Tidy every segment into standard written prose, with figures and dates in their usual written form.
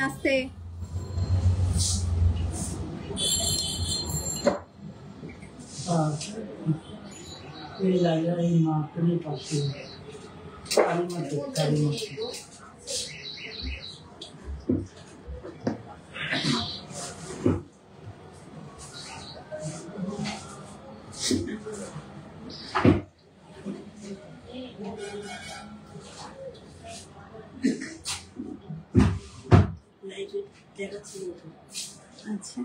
আসতে এই জায়গায় এই মাঠের পাশে কালী মাঠ আচ্ছা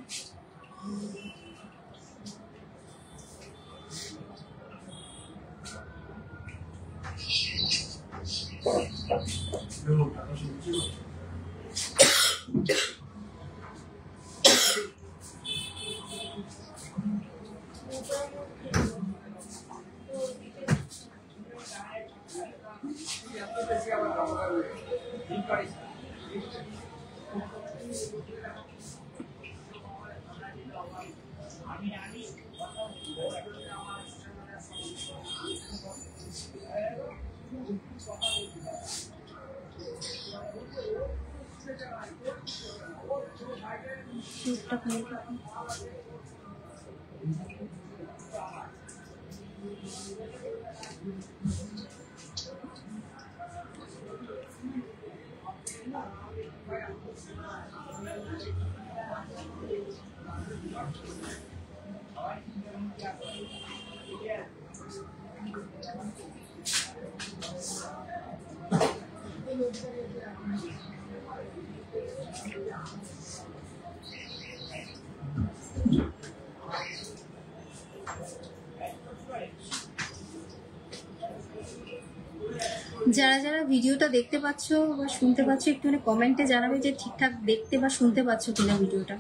যারা যারা ভিডিওটা দেখতে পাচ্ছ বা শুনতে পাচ্ছ একটুখানি কমেন্টে জানাবে যে ঠিকঠাক দেখতে বা শুনতে পাচ্ছ কিনা ভিডিওটা।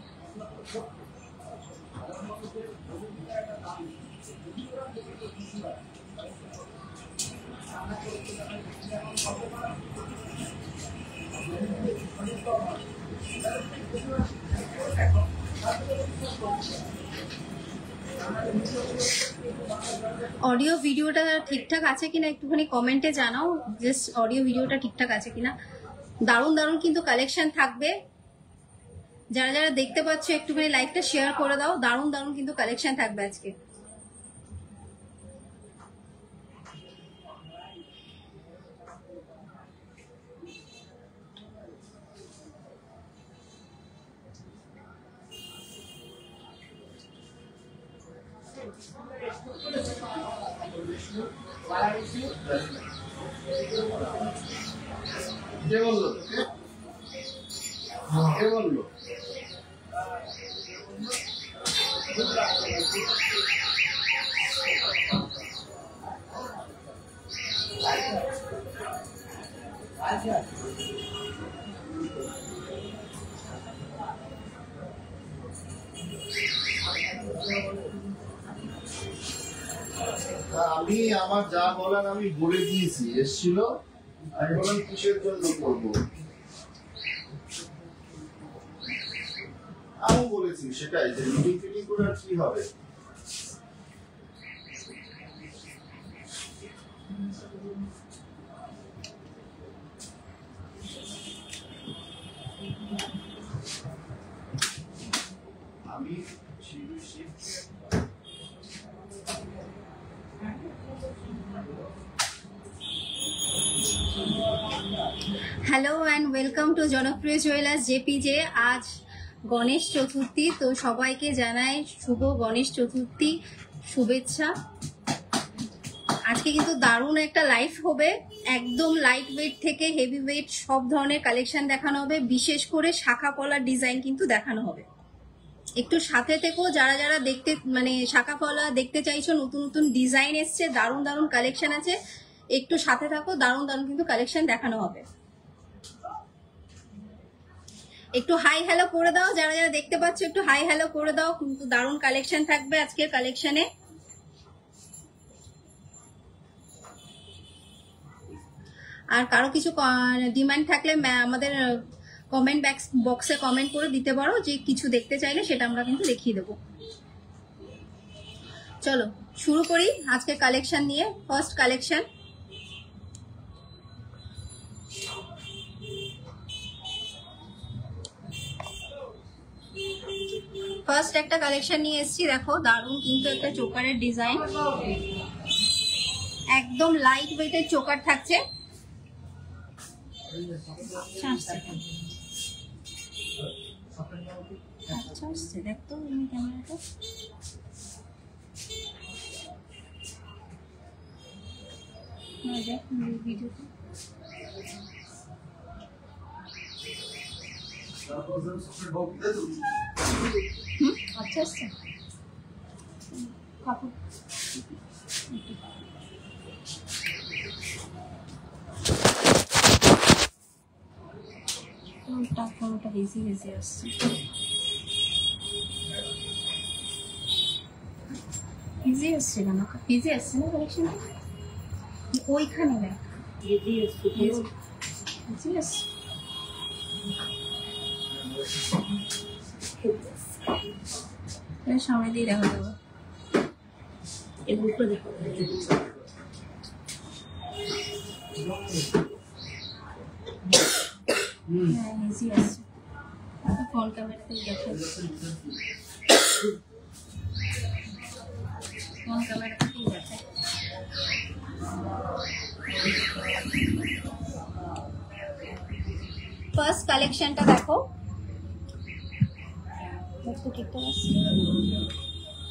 অডিও ভিডিওটা ঠিকঠাক আছে কিনা একটুখানি কমেন্টে জানাও, জাস্ট অডিও ভিডিওটা ঠিকঠাক আছে কিনা। দারুণ দারুণ কিন্তু কালেকশন থাকবে, যারা যারা দেখতে পাচ্ছ একটুখানি লাইভটা শেয়ার করে দাও। দারুণ দারুণ কিন্তু কালেকশন থাকবে আজকে। কে বললো? কে বললো? আমি আমার যা বলার আমি বলে দিয়েছি, এসছিল আমি বললাম কিসের জন্য করবো, আমি বলেছি সেটাই যে মিটিং ফিটিং করে আর কি হবে। আমি হ্যালো অ্যান্ড ওয়েলকাম টু জনপ্রিয় জুয়েলার্স জেপিজে। আজ গণেশ চতুর্থী, তো সবাইকে জানাই শুভ গণেশ চতুর্থী শুভেচ্ছা। আজকে কিন্তু দারুণ একটা লাইভ হবে, একদম লাইট ওয়েট থেকে হেভি ওয়েট সব ধরনের কালেকশন দেখানো হবে, বিশেষ করে শাখা পলার ডিজাইন কিন্তু দেখানো হবে। একটু সাথে থেকো, যারা যারা দেখতে মানে শাখা পলা দেখতে চাইছো, নতুন নতুন ডিজাইন এসছে, দারুণ দারুণ কালেকশন আছে, একটু সাথে থাকো, দারুণ দারুণ কিন্তু কালেকশন দেখানো হবে। একটু হাই হ্যালো করে দাও, যারা যারা দেখতে পাচ্ছ একটু হাই হ্যালো করে দাও, কিন্তু দারুণ কালেকশন থাকবে আজকের কালেকশনে। আর কারো কিছু ডিমান্ড থাকলে আমাদের কমেন্ট বক্সে কমেন্ট করে দিতে পারো, যে কিছু দেখতে চাইলে সেটা আমরা কিন্তু দেখিয়ে দেবো। চলো শুরু করি আজকের কালেকশন নিয়ে। ফার্স্ট কালেকশন, ফার্স্ট একটা কালেকশন নিয়ে এসেছি, দেখো দারুণ কিন্তু একটা চোকারের ডিজাইন, একদম লাইট ওয়েটের চোকার থাকছে। আচ্ছা আসছে, দেখতো তুমি ক্যামেরাটা। দেখ ভিডিওটা। আচ্ছা আসছে কাপড়। কোনটা বেশি বেশি আসছে, ইজি আসছে কেন? ইজি আসছে না কালেকশন ওইখানে দেখ, ইজি আসছে। সামনে দিয়ে দেখা যাবে, এগুলো দেখো। হ্যাঁ ইজি আসছে, ফোন ক্যামেরাতেই দেখো, ফোন ক্যামেরাতেই দেখো। ফার্স্ট কালেকশনটা দেখো,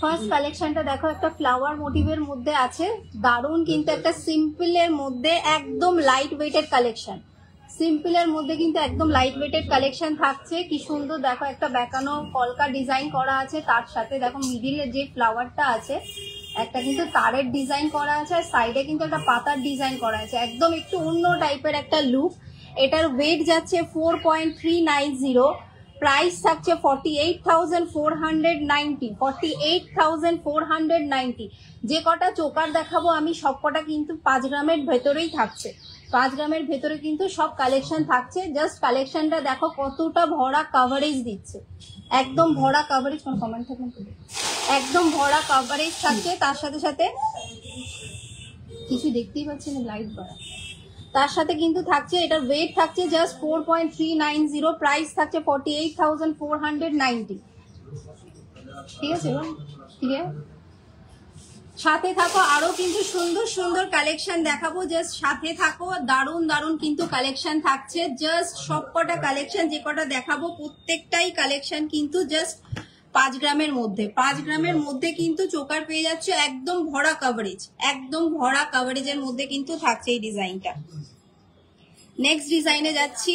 ফার্স্ট কালেকশনটা দেখো, একটা ফ্লাওয়ার মোটিভের মধ্যে আছে, দারুণ কিন্তু একটা সিম্পলের মধ্যে একদম লাইট ওয়েটেড কালেকশন। সিম্পলের মধ্যে কিন্তু একদম লাইট ওয়েটেড কালেকশন থাকছে। কি সুন্দর দেখো, একটা বেঁকানো কলকা ডিজাইন করা আছে, তার সাথে দেখো মিডিলে যে ফ্লাওয়ারটা আছে একটা কিন্তু তারের ডিজাইন করা আছে, আর সাইডে কিন্তু একটা পাতার ডিজাইন করা আছে, একদম একটু অন্য টাইপের একটা লুক। এটার ওয়েট যাচ্ছে 4.390, প্রাইস থাকছে 48,490, 48,490। যে কটা চোকার দেখাবো আমি সব কটা কিন্তু 5 গ্রামের ভেতরেই থাকছে, 5 গ্রামের ভেতরে কিন্তু সব কালেকশন থাকছে। জাস্ট কালেকশনটা দেখো কতটা ভরা কভারেজ দিচ্ছে, একদম ভরা কভারেজ। কোনো কমেন্ট থাকবেন, একদম ভরা কভারেজ থাকছে। তার সাথে সাথে কিছু দেখতেই পাচ্ছি না, লাইট বাড়া। তার সাথে কিন্তু থাকছে, এটার ওয়েট থাকছে জাস্ট 4.390, প্রাইস থাকছে 48,490। ঠিক আছে, ঠিক আছে। সাথে থাকো, আরো কিন্তু সুন্দর সুন্দর কালেকশন দেখাবো, জাস্ট সাথে থাকো। দারুণ দারুণ কিন্তু কালেকশন থাকছে, জাস্ট সবকটা কালেকশন যে কটা দেখাবো প্রত্যেকটাই কালেকশন কিন্তু জাস্ট 5 গ্রামের মধ্যে, 5 গ্রামের মধ্যে কিন্তু চোকার পেয়ে যাচ্ছে, একদম ভরা কভারেজ, একদম ভরা কভারেজের মধ্যে কিন্তু থাকছে এই ডিজাইনটা। নেক্সট ডিজাইনে যাচ্ছি,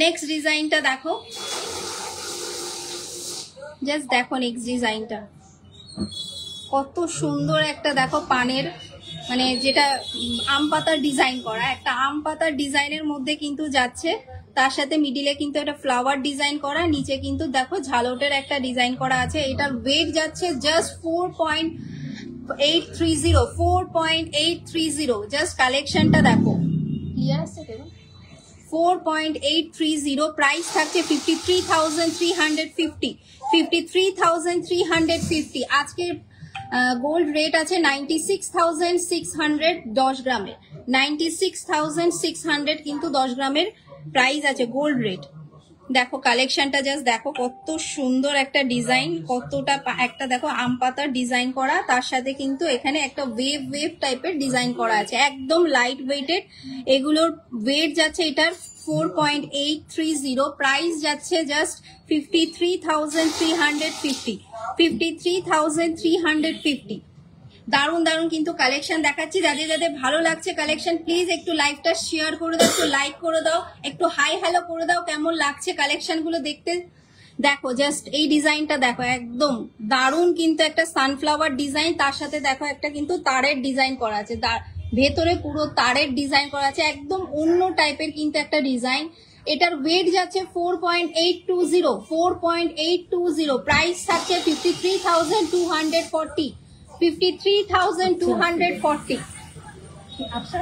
নেক্সট ডিজাইনটা দেখো, জাস্ট দেখো নেক্সট ডিজাইনটা কত সুন্দর একটা, দেখো পানের মানে যেটা আম পাতার ডিজাইন করা, একটা আম পাতার ডিজাইনের মধ্যে কিন্তু যাচ্ছে, তার সাথে মিডিলে কিন্তু একটা ফ্লাওয়ার ডিজাইন করা, নিচে কিন্তু দেখো ঝালটের একটা ডিজাইন করা আছে। এটার ওয়েট যাচ্ছে জাস্ট 4.830, জাস্ট কালেকশনটা দেখো, ক্লিয়ার আছে? 4.830, প্রাইস থাকছে 53,350, 53,350। আজকের গোল্ড রেট আছে 96,600 10 গ্রামের, 96,600 কিন্তু 10 গ্রামের প্রাইস আছে গোল্ড রেট। দেখো কালেকশনটা জাস্ট দেখো কত সুন্দর একটা ডিজাইন, কতটা একটা দেখো আম পাতার ডিজাইন করা, তার সাথে কিন্তু এখানে একটা ওয়েভ ওয়েভ টাইপের ডিজাইন করা আছে, একদম লাইট ওয়েটেড। এগুলোর ওয়েট যাচ্ছে এটার 4.830, প্রাইস যাচ্ছে জাস্ট 53,350, 53,350। দারুণ দারুণ কিন্তু কালেকশন দেখাচ্ছি, যাদের যাদের ভালো লাগছে কালেকশন প্লিজ একটু লাইভটা শেয়ার করে দাও, একটু লাইক করে দাও, একটু হাই হ্যালো করে দাও, কেমন লাগছে কালেকশন গুলো দেখতে। দেখো জাস্ট এই ডিজাইনটা দেখো, একদম দারুণ কিন্তু একটা সানফ্লাওয়ার ডিজাইন, তার সাথে দেখো একটা কিন্তু তারের ডিজাইন করা আছে, ভেতরে পুরো তারের ডিজাইন করা আছে, একদম অন্য টাইপের কিন্তু একটা ডিজাইন। এটার ওয়েট যাচ্ছে 4.820, 4.820, প্রাইস থাকছে 53,240, 53,240। আচ্ছা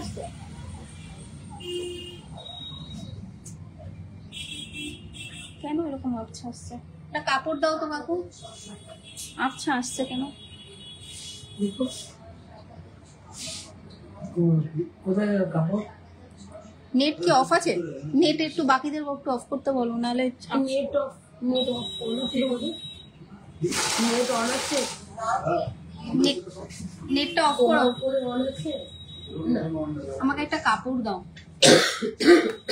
কেন এরকম আচ্ছা আসছে? একটা কাপড় দাও তো কাকু, আচ্ছা আসছে কেন? কোথায় কাপড়? নেট কি অফ আছে? নেট একটু বাকিদের একটু অফ করতে বলো, নাহলে নেট অফ অন ছিল বলে নেট অন আছে, নেটটা অফ করো। করে অন আছে। আমাকে একটা কাপড় দাও।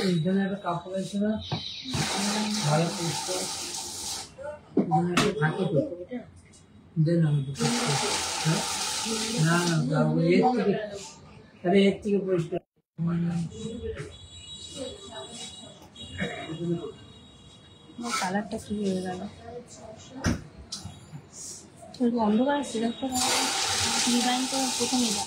এইখানে একটা কাপড় আছে না, ভালো পরিষ্কার এখানে একটা থাকে তো, দেন আমি তো হ্যাঁ? না না দাও, এর থেকে আরে এর থেকে পরিষ্কার কালারটা কি হয়ে গেল? অন্ধকার সিলেক্ট করা ডিজাইন তো প্রথমে যা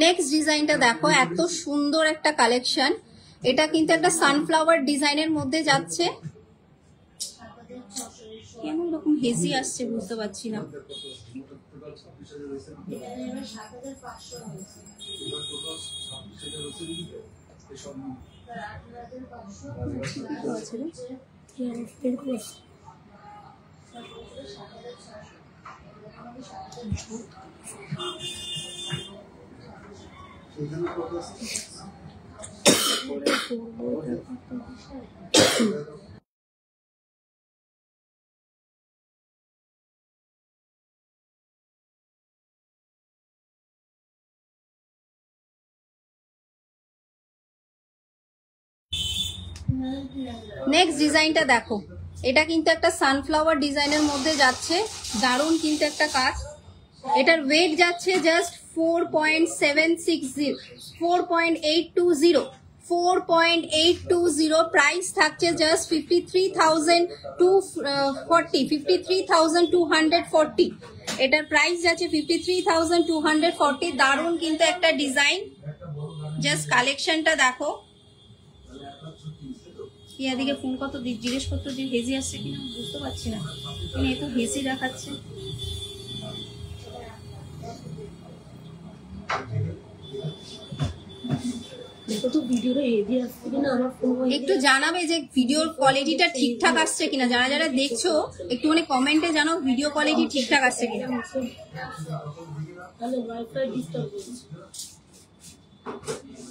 নেক্সট ডিজাইনটা দেখো, এত সুন্দর একটা কালেকশন। এটা কিন্তু একটা সানফ্লাওয়ার ডিজাইনের মধ্যে যাচ্ছে। কেমন রকম হেজি আসছে বুঝতে পারছি না। নেক্সট ডিজাইনটা দেখো, এটা কিন্তু একটা সানফ্লাওয়ার ডিজাইনের মধ্যে যাচ্ছে, দারুণ কিন্তু একটা কাজ। এটার ওয়েট যাচ্ছে জাস্ট 4.820, প্রাইস থাকছে জাস্ট 53,240, এটার প্রাইস যাচ্ছে 53,240। দারুণ কিন্তু একটা ডিজাইন, জাস্ট কালেকশনটা দেখো। ইয়াদিকে ফোন কত জিজ্ঞেস করতো যে হেজি আসছে কিনা, বুঝতে পারছি না, এ তো হেজি দেখাচ্ছে। একটু জানাবে যে ভিডিওর কোয়ালিটিটা ঠিকঠাক আসছে কিনা, যারা যারা দেখছো একটুখানি কমেন্টে জানাও ভিডিও কোয়ালিটি ঠিকঠাক আসছে কিনা। ওয়াইফাই ডিস্টার্ব,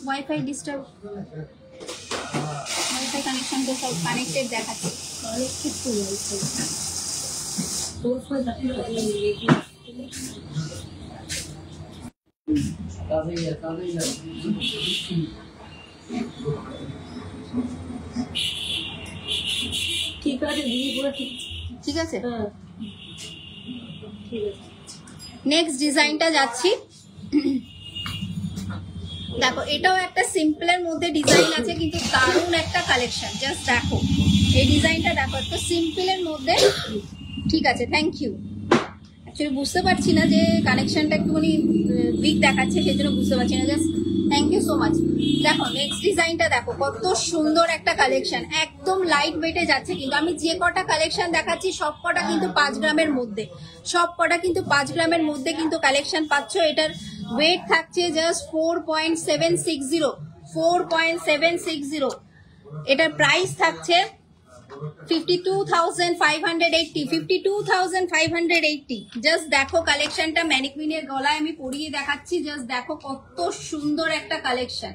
ওয়াইফাই কানেকশন তো সব কানেক্টেড দেখাচ্ছে। ঠিক আছে দিদি, পুরো ঠিক আছে। হ্যাঁ ঠিক আছে। নেক্সট ডিজাইনটা যাচ্ছি, দেখো এটাও একটা সিম্পলের মধ্যে ডিজাইন আছে, কিন্তু দারুণ একটা কালেকশন। জাস্ট দেখো এই ডিজাইনটা দেখো, একটা সিম্পলের মধ্যে। ঠিক আছে, থ্যাংক ইউ। অ্যাকচুয়ালি বুঝতে পারছি না যে কানেকশনটা একটুখানি উইক দেখাচ্ছে, সেই জন্য বুঝতে পারছি না। Just thank you so much. দেখো নেক্সট ডিজাইনটা দেখো, কত সুন্দর একটা কালেকশন, একদম লাইট ওয়েটে যাচ্ছে। কিন্তু আমি যে কটা কালেকশন দেখাচ্ছি সব কটা কিন্তু 5 গ্রামের মধ্যে, সব কটা কিন্তু 5 গ্রামের মধ্যে কিন্তু কালেকশন পাচ্ছ। এটার ওয়েট থাকছে জাস্ট 4.760, এটার প্রাইস থাকছে 52,580। জাস্ট দেখো কালেকশনটা, ম্যানিকুইনের গলায় আমি পরিয়ে দেখাচ্ছি। জাস্ট দেখো কত সুন্দর একটা কালেকশন,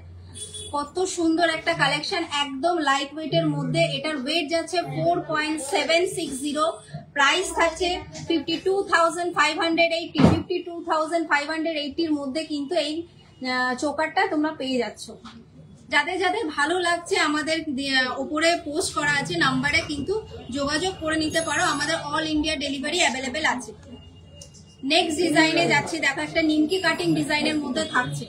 কত সুন্দর একটা কালেকশন, একদম লাইট ওয়েটের মধ্যে। এটার ওয়েট যাচ্ছে 4.760, প্রাইস থাকছে 52,580। 52,580-র মধ্যে কিন্তু এই চোকারটা তোমরা পেয়ে যাচ্ছ। যাদের যাদের ভালো লাগছে আমাদের উপরে পোস্ট করা আছে নাম্বারে কিন্তু যোগাযোগ করে নিতে পারো, আমাদের অল ইন্ডিয়া ডেলিভারি অ্যাভেলেবেল আছে। নেক্সট ডিজাইনে যাচ্ছি, দেখো একটা নিমকি কাটিং ডিজাইনের মধ্যে থাকছে।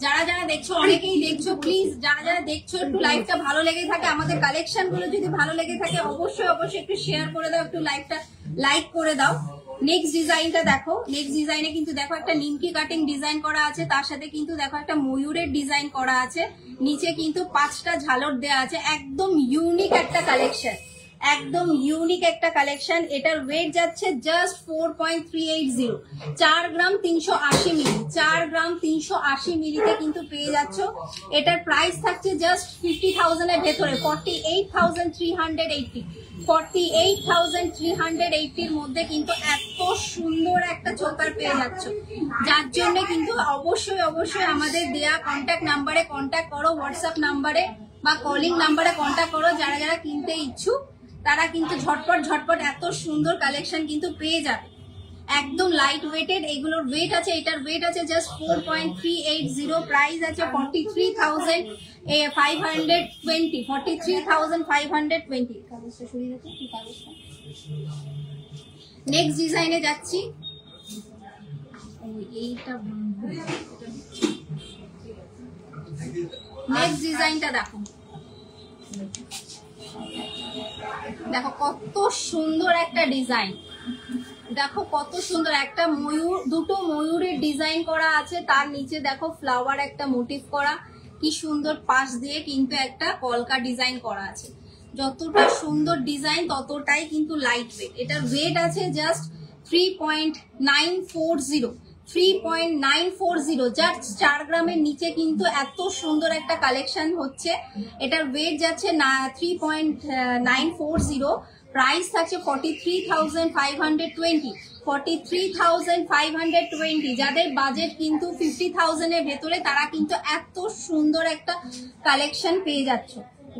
যারা যারা দেখছো, অনেকেই দেখছো, প্লিজ যারা যারা দেখছো একটু লাইভটা ভালো লেগে থাকে, আমাদের কালেকশন গুলো যদি ভালো লেগে থাকে অবশ্যই অবশ্যই একটু শেয়ার করে দাও, একটু লাইভটা লাইক করে দাও। নেক্সট ডিজাইনটা দেখো, নেক্সট ডিজাইনে কিন্তু দেখো একটা নিমকি কাটিং ডিজাইন করা আছে, তার সাথে কিন্তু দেখো একটা ময়ূরের ডিজাইন করা আছে, নিচে কিন্তু 5টা ঝালর দেওয়া আছে। একদম ইউনিক একটা কালেকশন, একদম ইউনিক একটা কালেকশন। এটার ওয়েট যাচ্ছে জাস্ট 4.380, 4 গ্রাম 380 মিলি, 4 গ্রাম 380 মিলিতে কিন্তু পেয়ে যাচ্ছ। এটার প্রাইস থাকছে জাস্ট 50,000 এর ভেতরে, 48,380, 48,380 এর মধ্যে কিন্তু এত সুন্দর একটা চোকার পেয়ে যাচ্ছ। যার জন্য কিন্তু অবশ্যই অবশ্যই আমাদের দেয়া কন্ট্যাক্ট নাম্বারে কন্ট্যাক্ট করো, হোয়াটসঅ্যাপ নাম্বারে বা কলিং নাম্বারে কন্ট্যাক্ট করো। যারা যারা কিনতে ইচ্ছুক তারা কিন্তু ঝটপট এত সুন্দর কালেকশন কিন্তু পেয়ে যাবে। একদম লাইট ওয়েটেড, এগুলোর ওয়েট আছে, এটার ওয়েট আছে জাস্ট 4.380, প্রাইস আছে 43,520, 43,520। নেক্সট ডিজাইনে যাচ্ছি। নেক্সট ডিজাইনটা দেখো, দেখো কত সুন্দর একটা ডিজাইন, দেখো কত সুন্দর একটা ময়ূর, দুটো ময়ূরের ডিজাইন করা আছে, তার নিচে দেখো ফ্লাওয়ার একটা মোটিভ করা, কি সুন্দর পাশ দিয়ে কিন্তু একটা কলকা ডিজাইন করা আছে। যতটা সুন্দর ডিজাইন ততটাই কিন্তু লাইট ওয়েট। এটার ওয়েট আছে জাস্ট 3.940, 3.940, জাস্ট 4 গ্রামের নিচে কিন্তু এত সুন্দর একটা কালেকশন হচ্ছে। এটার ওয়েট যাচ্ছে 3.940, প্রাইস থাকছে 43,520, 43,520। যাদের বাজেট কিন্তু 50,000 এর ভেতরে তারা কিন্তু এত সুন্দর একটা কালেকশন পেয়ে যাচ্ছ।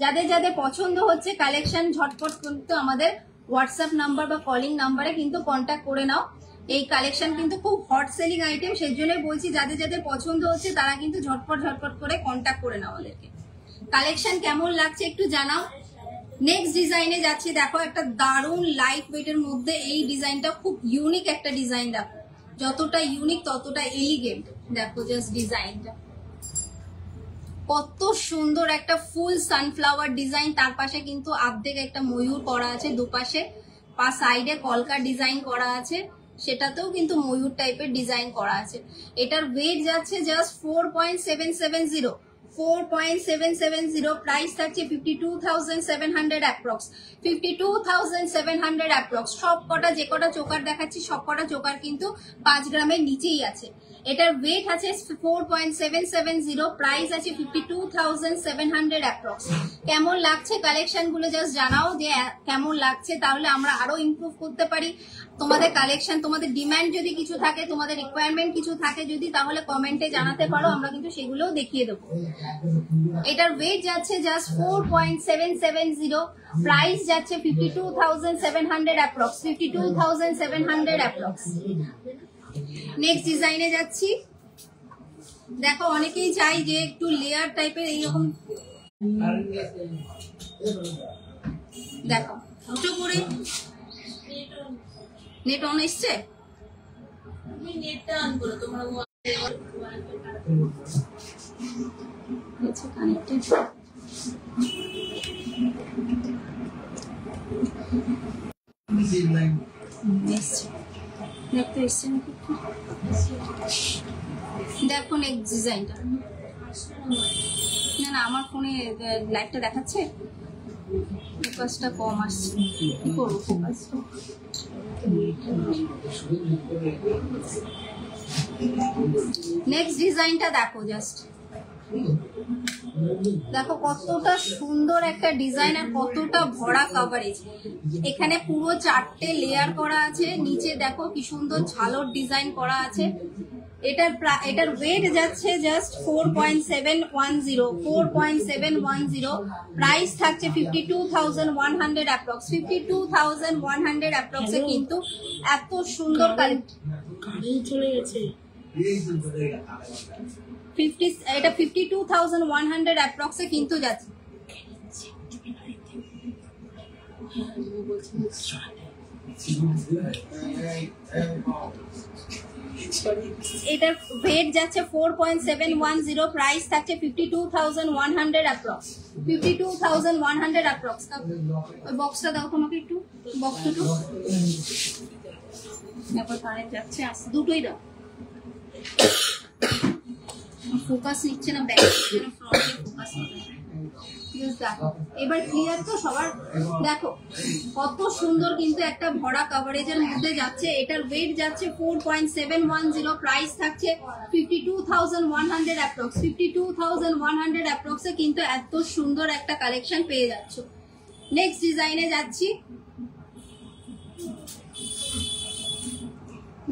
যাদের যাদের পছন্দ হচ্ছে কালেকশন ঝটপট কিন্তু আমাদের হোয়াটসঅ্যাপ নাম্বার বা কলিং নাম্বারে কিন্তু কন্ট্যাক্ট করে নাও। এই কালেকশন কিন্তু খুব হট সেলিং আইটেম, সেই জন্যই বলছি যাদের যাদের পছন্দ হচ্ছে তারা কিন্তু ঝটপট করে কন্ট্যাক্ট করে নাও ওদেরকে। কালেকশন কেমন লাগছে একটু জানাও। নেক্সট ডিজাইনে যাচ্ছি। দেখো একটা দারুণ লাইট ওয়েটের মধ্যে এই ডিজাইনটা খুব ইউনিক একটা ডিজাইন। দেখো যতটা ইউনিক ততটা এলিগেন্ট। দেখো জাস্ট ডিজাইনটা কত সুন্দর, একটা ফুল সানফ্লাওয়ার ডিজাইন, তার পাশে কিন্তু অর্ধেক একটা ময়ূর করা আছে, দুপাশে সাইডে কলকা ডিজাইন করা আছে, সেটাতেও কিন্তু ময়ূর টাইপের ডিজাইন করা আছে। এটার ওয়েট যাচ্ছে জাস্ট 4.770, 4.770, প্রাইস থাকছে 52,700 অ্যাপ্রক্স, 52,700 অ্যাপ্রক্স। সব কটা যে কটা চোকার দেখাচ্ছি সব কটা চোকার কিন্তু 5 গ্রামের নিচেই আছে। এটার ওয়েট আছে 4.770, প্রাইস আছে 52,700 অ্যাপ্রক্স। কেমন লাগছে কালেকশন গুলো জাস্ট জানাও যে কেমন লাগছে, তাহলে আমরা আরো ইমপ্রুভ করতে পারি। তোমাদের কালেকশন, তোমাদের ডিমান্ড যদি কিছু থাকে, তোমাদের রিকোয়ারমেন্ট কিছু থাকে যদি, তাহলে কমেন্টে জানাতে পারো, আমরা কিন্তু সেগুলোও দেখিয়ে দেবো। এটার ওয়েট যাচ্ছে জাস্ট 4.770, প্রাইস যাচ্ছে 52,700 অ্যাপ্রক্স, 52,700 অ্যাপ্রক্স। নেক্সট ডিজাইনে যাচ্ছি। দেখো অনেকেই চাই যে একটু লেয়ার টাইপের এইরকম, দেখো দুটো করে নেট অন এসছে, কানেক্টেড। দেখো নেক্সট ডিজাইনটা, না না আমার ফোনে লাইটটা দেখাচ্ছে, ফোকাসটা কম আসছে, কি করবো ফোকাসটা। নেক্সট ডিজাইনটা দেখো জাস্ট, দেখো কতটা সুন্দর একটা ডিজাইন আর কতটা ভরা কভারেজ। এখানে পুরো 4টে লেয়ার করা আছে, নিচে দেখো কি সুন্দর ঝালর ডিজাইন করা আছে। এটার ওয়েট যাচ্ছে জাস্ট 4.710, 4.710, প্রাইস থাকছে 52,100 অ্যাপ্রক্স, 52,100 অ্যাপ্রক্সে কিন্তু এত সুন্দর কালেকশন চলে গেছে। এটা 52,100 অ্যাপ্রক্সে কিন্তু যাচ্ছে। এটার ওয়েট যাচ্ছে 4.710, প্রাইস থাকছে 52,100 অ্যাপ্রক্স, 52,100 অ্যাপ্রক্স। ওই বক্সটা দাও তোমাকে একটু, বক্স দুটো তারপর কারেন্ট যাচ্ছে, দুটোই দাও। ফোকাস নিচ্ছে না, ব্যাক ফ্রন্টে ফোকাস নিচ্ছে। দেখো এবার ক্লিয়ার তো সবার? দেখো কত সুন্দর কিন্তু একটা ভরা কভারেজের মধ্যে যাচ্ছে। এটার ওয়েট যাচ্ছে 4.710, প্রাইস থাকছে 52,100 অ্যাপ্রক্স। 52,100 অ্যাপ্রক্সে কিন্তু এত সুন্দর একটা কালেকশন পেয়ে যাচ্ছ। নেক্সট ডিজাইনে যাচ্ছি।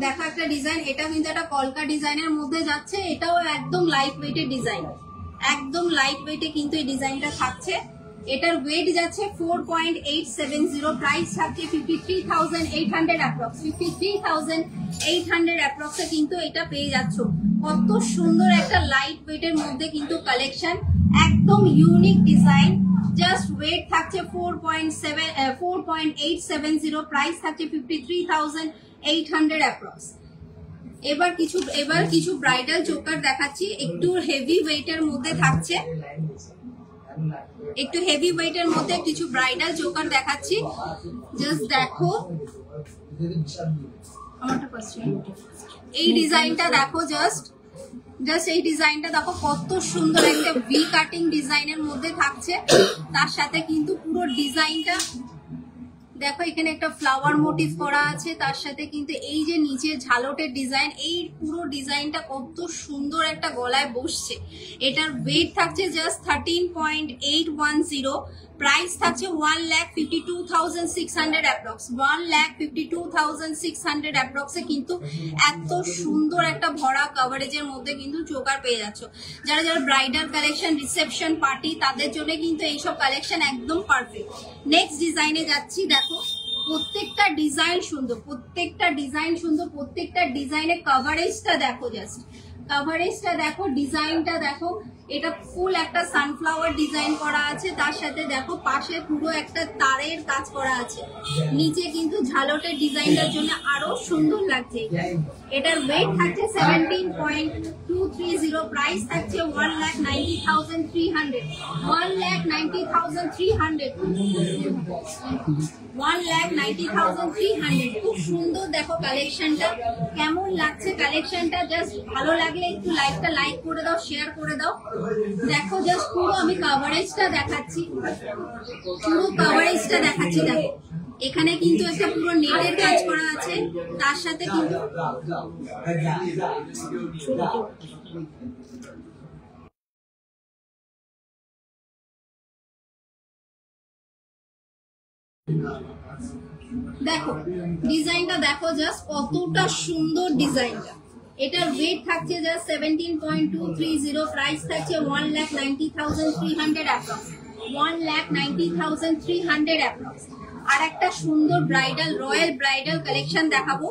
দেখো একটা ডিজাইন, এটা কিন্তু একটা কলকা ডিজাইনের মধ্যে যাচ্ছে। এটাও একদম লাইট ওয়েটের ডিজাইন, একদম লাইট ওয়েটে কিন্তু এই ডিজাইনটা থাকছে। এটার ওয়েট যাচ্ছে 4.870, প্রাইস থাকছে 53,800 অ্যাপ্রক্স। 53,800 অ্যাপ্রক্সে কিন্তু এটা পেয়ে যাচ্ছ। কত সুন্দর একটা লাইট ওয়েটের মধ্যে কিন্তু কালেকশন, একদম ইউনিক ডিজাইন। জাস্ট ওয়েট থাকছে 4.870, প্রাইস থাকছে 53,800 অ্যাপ্রক্স। এবার কিছু ব্রাইডাল চোকার দেখাচ্ছি, একটু হেভি ওয়েটের মধ্যে থাকছে। একটু হেভি ওয়েটের মধ্যে কিছু ব্রাইডাল চোকার দেখাচ্ছি। জাস্ট দেখো এই ডিজাইনটা দেখো, জাস্ট এই ডিজাইনটা দেখো কত সুন্দর একটা ভি কাটিং ডিজাইনের মধ্যে থাকছে। তার সাথে কিন্তু পুরো ডিজাইনটা দেখো, এখানে একটা ফ্লাওয়ার মোটিভ করা আছে, তার সাথে কিন্তু এই যে নিচে ঝালটের ডিজাইন, এই পুরো ডিজাইনটা কত সুন্দর একটা গলায় বসছে। এটার ওয়েট থাকছে জাস্ট 13.810, প্রাইস থাকছে 1,52,600 অ্যাপ্রক্স। 1,52,600 অ্যাপ্রক্সে কিন্তু এত সুন্দর একটা ভরা কভারেজের মধ্যে কিন্তু চোকার পেয়ে যাচ্ছ। যারা যারা ব্রাইডাল কালেকশন, রিসেপশন, পার্টি, তাদের জন্য কিন্তু এইসব কালেকশন একদম পারফেক্ট। নেক্সট ডিজাইনে যাচ্ছি। দেখো প্রত্যেকটা ডিজাইন সুন্দর, প্রত্যেকটা ডিজাইন সুন্দর, প্রত্যেকটা ডিজাইনের কভারেজটা দেখো, জাস্ট কভারেজটা দেখো, ডিজাইনটা দেখো। এটা ফুল একটা সানফ্লাওয়ার ডিজাইন করা আছে, তার সাথে দেখো পাশে পুরো একটা তারের কাজ করা আছে। নিচে কিন্তু ঝালটের ডিজাইনটার জন্য আরো সুন্দর লাগছে। এটার ওয়েট থাকছে 17.230, প্রাইস থাকছে 1,90,300। 1,90,300, 1,90,300। খুব সুন্দর দেখো কালেকশনটা, কেমন লাগছে কালেকশনটা? জাস্ট ভালো লাগলে একটু লাইকটা লাইক করে দাও, শেয়ার করে দাও। দেখো জাস্ট পুরো আমি কভারেজটা দেখাচ্ছি, পুরো কভারেজটা দেখাচ্ছি। দেখো এখানে কিন্তু একটা পুরো নেটের কাজ করা আছে, তার সাথে কিন্তু দেখো ডিজাইনটা দেখো, জাস্ট কতটা সুন্দর ডিজাইনটা। এটার ওয়েট থাকছে জাস্ট 17.230, প্রাইস থাকছে 1,90,300 অ্যাপ্রক্স। 1,90,300 অ্যাপ্রক্স। আর একটা সুন্দর ব্রাইডাল, রয়্যাল ব্রাইডাল কালেকশন দেখাবো।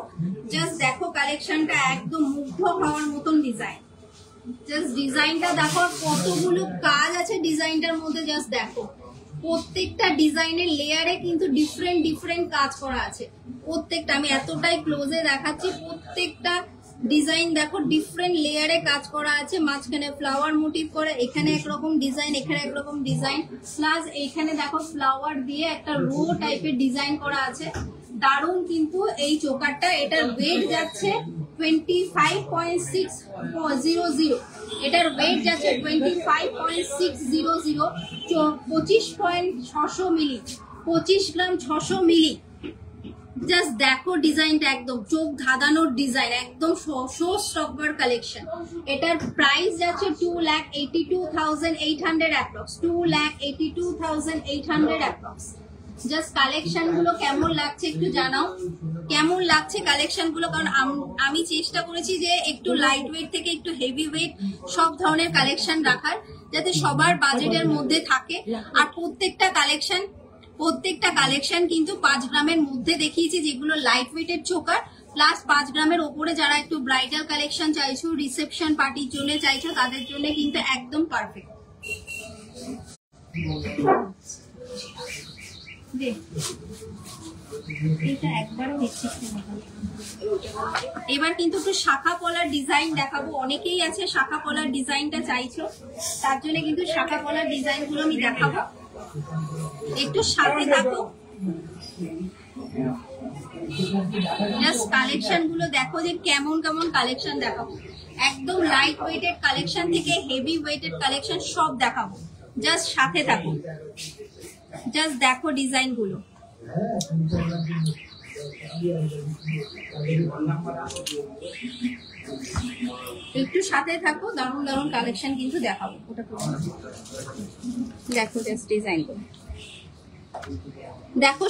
জাস্ট দেখো কালেকশনটা একদম মুগ্ধ হওয়ার মতন ডিজাইন। জাস্ট ডিজাইনটা দেখো, কতগুলো কাজ আছে ডিজাইনটার মধ্যে। জাস্ট দেখো প্রত্যেকটা ডিজাইনের লেয়ারে কিন্তু ডিফারেন্ট ডিফারেন্ট কাজ করা আছে। প্রত্যেকটা আমি এতটাই ক্লোজে দেখাচ্ছি, প্রত্যেকটা ডিজাইন দেখো ডিফারেন্ট লেয়ারে কাজ করা আছে। মাঝখানে ফ্লাওয়ার মোটিভ করে, এখানে একরকম ডিজাইন, এখানে একরকম ডিজাইন, প্লাস এখানে দেখো ফ্লাওয়ার দিয়ে একটা রো টাইপের ডিজাইন করা আছে। দারুণ কিন্তু এই চোকারটা। এটার ওয়েট যাচ্ছে 25.600, এটার ওয়েট যাচ্ছে 25.600, 25.600 মিলি, 25 গ্রাম 600 মিলি। জাস্ট দেখো ডিজাইনটা, একদম চোখ ধাঁধানোর ডিজাইন, একদম শো স্টপার কালেকশন। এটার প্রাইস যাচ্ছে 2,82,800 অ্যাপ্রক্স। 2,82,800 অ্যাপ্রক্স। জাস্ট কালেকশন গুলো কেমন লাগছে একটু জানাও, কেমন লাগছে কালেকশন গুলো। কারণ আমি চেষ্টা করেছি যে একটু লাইট ওয়েট থেকে একটু হেভি ওয়েট সব ধরনের কালেকশন রাখার, যাতে সবার বাজেটের মধ্যে থাকে। আর প্রত্যেকটা কালেকশন কিন্তু 5 গ্রামের মধ্যে দেখিয়েছি, যেগুলো লাইট ওয়েটের চোকার, প্লাস 5 গ্রামের ওপরে যারা একটু ব্রাইডাল কালেকশন চাইছো, রিসেপশন পার্টির জন্য চাইছো, তাদের জন্য কিন্তু একদম পারফেক্ট। এবার কিন্তু একটু শাখা পলার ডিজাইন দেখাবো। অনেকেই আছে শাখা পলার ডিজাইনটা চাইছো, তার জন্য কিন্তু শাখা পলার ডিজাইন গুলো আমি দেখাবো, একটু সাথে থাকো। জাস্ট কালেকশন গুলো দেখো যে কেমন কেমন কালেকশন দেখাবো। একদম লাইট ওয়েটেড কালেকশন থেকে হেভি ওয়েটেড কালেকশন সব দেখাবো। জাস্ট সাথে থাকো, জাস্ট দেখো ডিজাইন গুলো। একটু সাথে থাকো, দারুণ দারুণ কালেকশন কিন্তু দেখাবো। ওটা দেখো জাস্ট ডিজাইন গুলো দেখো।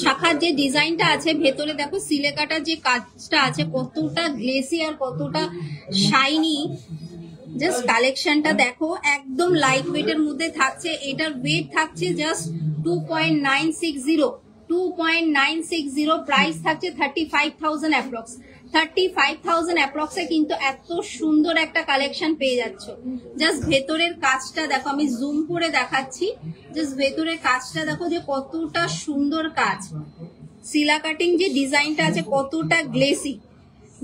শাখার যে ডিজাইনটা আছে ভেতরে দেখো, সিলেকাটার যে কাজটা আছে কতটা গ্লেসি আর কতটা শাইনি। জাস্ট কালেকশনটা দেখো, একদম লাইট ওয়েটের মধ্যে থাকছে। এটার ওয়েট থাকছে জাস্ট 2.960 প্রাইস থাকছে 35,000 অ্যাপ্রক্স। 35,000 অ্যাপ্রক্সে কিন্তু এত সুন্দর একটা কালেকশন পেয়ে যাচ্ছ। জাস্ট ভেতরের কাজটা দেখো, আমি জুম করে দেখাচ্ছি। জাস্ট ভেতরের কাজটা দেখো যে কতটা সুন্দর কাজ, সিলা কাটিং যে ডিজাইনটা আছে কতটা গ্লেসি।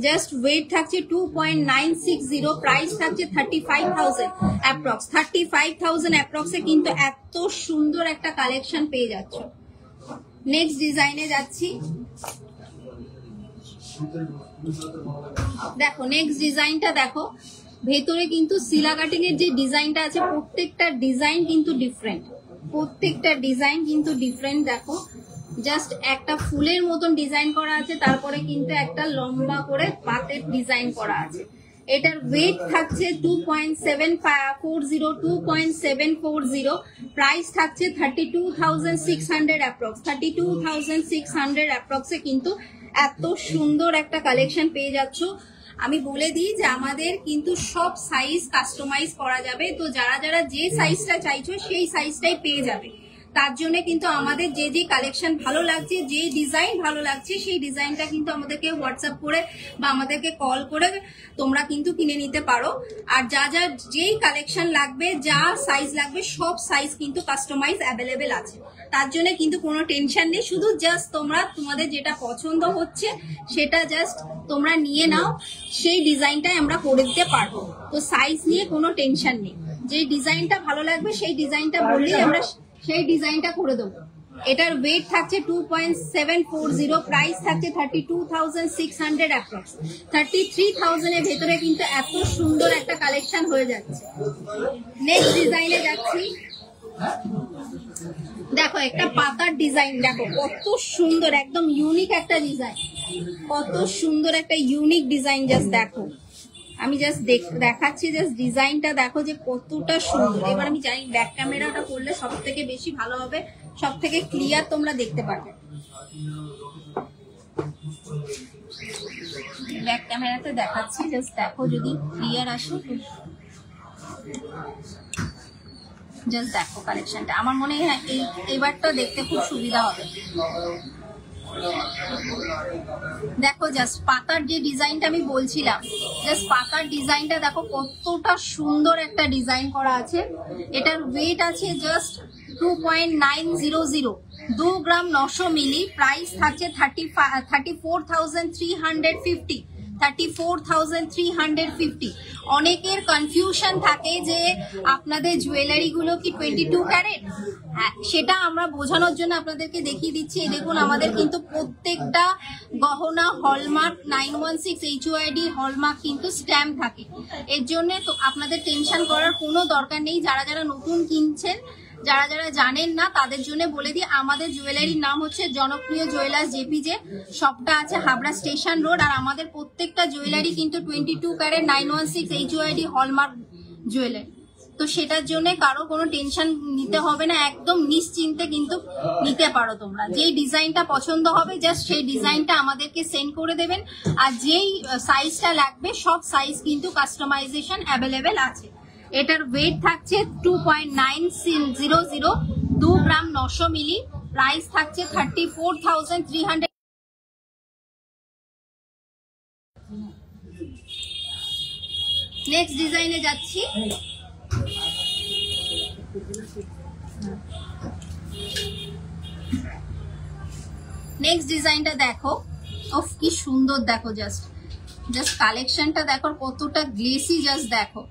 জাস্ট ওয়েট থাকছে 2.960, প্রাইস থাকছে 35,000 অ্যাপ্রক্স। 35,000 অ্যাপ্রক্সে কিন্তু এত সুন্দর একটা কালেকশন পেয়ে যাচ্ছ। নেক্সট ডিজাইনে যাচ্ছি। দেখো নেক্সট ডিজাইনটা দেখো, ভেতরে কিন্তু সিলা কাটিং এর যে ডিজাইনটা আছে প্রত্যেকটা ডিজাইন কিন্তু ডিফারেন্ট, প্রত্যেকটা ডিজাইন কিন্তু ডিফারেন্ট। দেখো জাস্ট একটা ফুলের মতন ডিজাইন করা আছে, তারপরে কিন্তু একটা লম্বা করে পাতের ডিজাইন করা আছে। এটার ওয়েট থাকছে 2.740, প্রাইস থাকছে 32,600 অ্যাপ্রক্স। 32,600 অ্যাপ্রক্সে কিন্তু এত সুন্দর একটা কালেকশন পেয়ে যাচ্ছ। আমি বলে দিই যে আমাদের কিন্তু সব সাইজ কাস্টমাইজ করা যাবে, তো যারা যারা যে সাইজটা চাইছো সেই সাইজটাই পেয়ে যাবে। তার জন্য কিন্তু আমাদের যে যে কালেকশন ভালো লাগছে, যে ডিজাইন ভালো লাগছে সেই ডিজাইনটা কিন্তু আমাদেরকে হোয়াটসঅ্যাপ করে বা আমাদেরকে কল করে তোমরা কিন্তু কিনে নিতে পারো। আর যা যা যেই কালেকশন লাগবে, যা সাইজ লাগবে সব সাইজ কিন্তু কাস্টমাইজ অ্যাভেলেবেল আছে। তার জন্য কিন্তু কোনো টেনশন নেই, শুধু জাস্ট তোমরা তোমাদের যেটা পছন্দ হচ্ছে সেটা জাস্ট তোমরা নিয়ে নাও, সেই ডিজাইনটাই আমরা করে দিতে পারবো। তো সাইজ নিয়ে কোনো টেনশন নেই, যে ডিজাইনটা ভালো লাগবে সেই ডিজাইনটা বললেই আমরা সেই ডিজাইনটা করে দেবো। এটার ওয়েট থাকছে 2.740, প্রাইস থাকছে 32,600 অ্যাপ্রক্স। 33,000 এর ভেতরে কিন্তু এত সুন্দর একটা কালেকশন হয়ে যাচ্ছে। নেক্সট ডিজাইনে যাচ্ছি। দেখো একটা পাতার ডিজাইন, দেখো কত সুন্দর, একদম ইউনিক একটা ডিজাইন, কত সুন্দর একটা ইউনিক ডিজাইন। জাস্ট দেখো, আমি জাস্ট দেখাচ্ছি, জাস্ট ডিজাইনটা দেখো যে কতটা সুন্দর। এবার আমি জানি ব্যাক ক্যামেরাটা করলে সব থেকে বেশি ভালো হবে, সব থেকে ক্লিয়ার তোমরা দেখতে পারবে। ব্যাক ক্যামেরাতে দেখাচ্ছি, জাস্ট দেখো যদি ক্লিয়ার আসে। জাস্ট দেখো কালেকশনটা, আমার মনে হয় এইবারটা দেখতে খুব সুবিধা হবে। দেখো জাস্ট পাতার যে ডিজাইনটা আমি বলছিলাম, জাস্ট পাতার ডিজাইনটা দেখো কতটা সুন্দর একটা ডিজাইন করা আছে। এটার ওয়েট আছে জাস্ট 2.900, 2 গ্রাম 900 মিলি। প্রাইস থাকছে 34,350। 34,350। অনেকের কনফিউশন থাকে যে আপনাদের জুয়েলারি গুলো কি 22 ক্যারেট, সেটা আমরা বোঝানোর জন্য আপনাদেরকে দেখিয়ে দিচ্ছি। দেখুন আমাদের কিন্তু প্রত্যেকটা গহনা হলমার্ক 916 HOID হলমার্ক কিন্তু স্ট্যাম্প থাকে। এর জন্য তো আপনাদের টেনশন করার কোনো দরকার নেই। যারা যারা নতুন কিনছেন, যারা যারা জানেন না তাদের জন্য বলে দিই, আমাদের জুয়েলারির নাম হচ্ছে জনপ্রিয় জুয়েলার্স জেপিজে। শপটা আছে হাবড়া স্টেশন রোড। আর আমাদের প্রত্যেকটা জুয়েলারি কিন্তু 22 ক্যারেট 916 HOID হলমার্ক জুয়েলারি। তো সেটার জন্য কারো কোনো টেনশন নিতে হবে না, একদম নিশ্চিন্তে কিন্তু নিতে পারো তোমরা। যেই ডিজাইনটা পছন্দ হবে জাস্ট সেই ডিজাইনটা আমাদেরকে সেন্ড করে দেবেন। আর যেই সাইজটা লাগবে সব সাইজ কিন্তু কাস্টমাইজেশন অ্যাভেলেবেল আছে। এটার ওয়েট থাকছে 2.900, 2 গ্রাম 900 মিলি। প্রাইস থাকছে 34,300। নেক্সট ডিজাইনে যাচ্ছি। নেক্সট ডিজাইনটা দেখো, ওফ কি সুন্দর। দেখো জাস্ট কালেকশনটা দেখো কতটা গ্লেসি। জাস্ট দেখো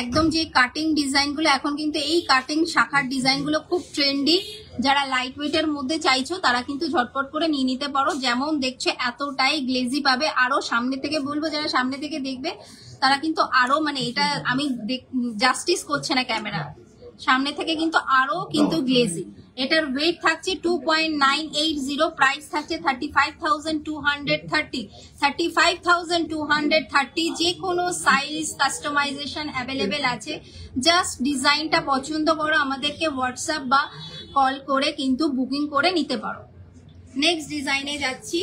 একদম যে কাটিং ডিজাইনগুলো, এখন কিন্তু এই কাটিং শাখার ডিজাইনগুলো খুব ট্রেন্ডি। যারা লাইট ওয়েটের মধ্যে চাইছো তারা কিন্তু ঝটপট করে নিয়ে নিতে পারো। যেমন দেখছো এতটাই গ্লেজি পাবে। আরো সামনে থেকে বলবো, যারা সামনে থেকে দেখবে তারা কিন্তু আরো মানে এটা আমি জাস্টিস করছে না ক্যামেরা সামনে থেকে, কিন্তু আরো কিন্তু গ্লেজি। এটার ওয়েট থাকছে 2.980, প্রাইস থাকছে 35,230। 35,230। যে কোনো সাইজ কাস্টমাইজেশন অ্যাভেলেবেল আছে। জাস্ট ডিজাইনটা পছন্দ করো, আমাদেরকে হোয়াটসঅ্যাপ বা কল করে কিন্তু বুকিং করে নিতে পারো। নেক্সট ডিজাইনে যাচ্ছি।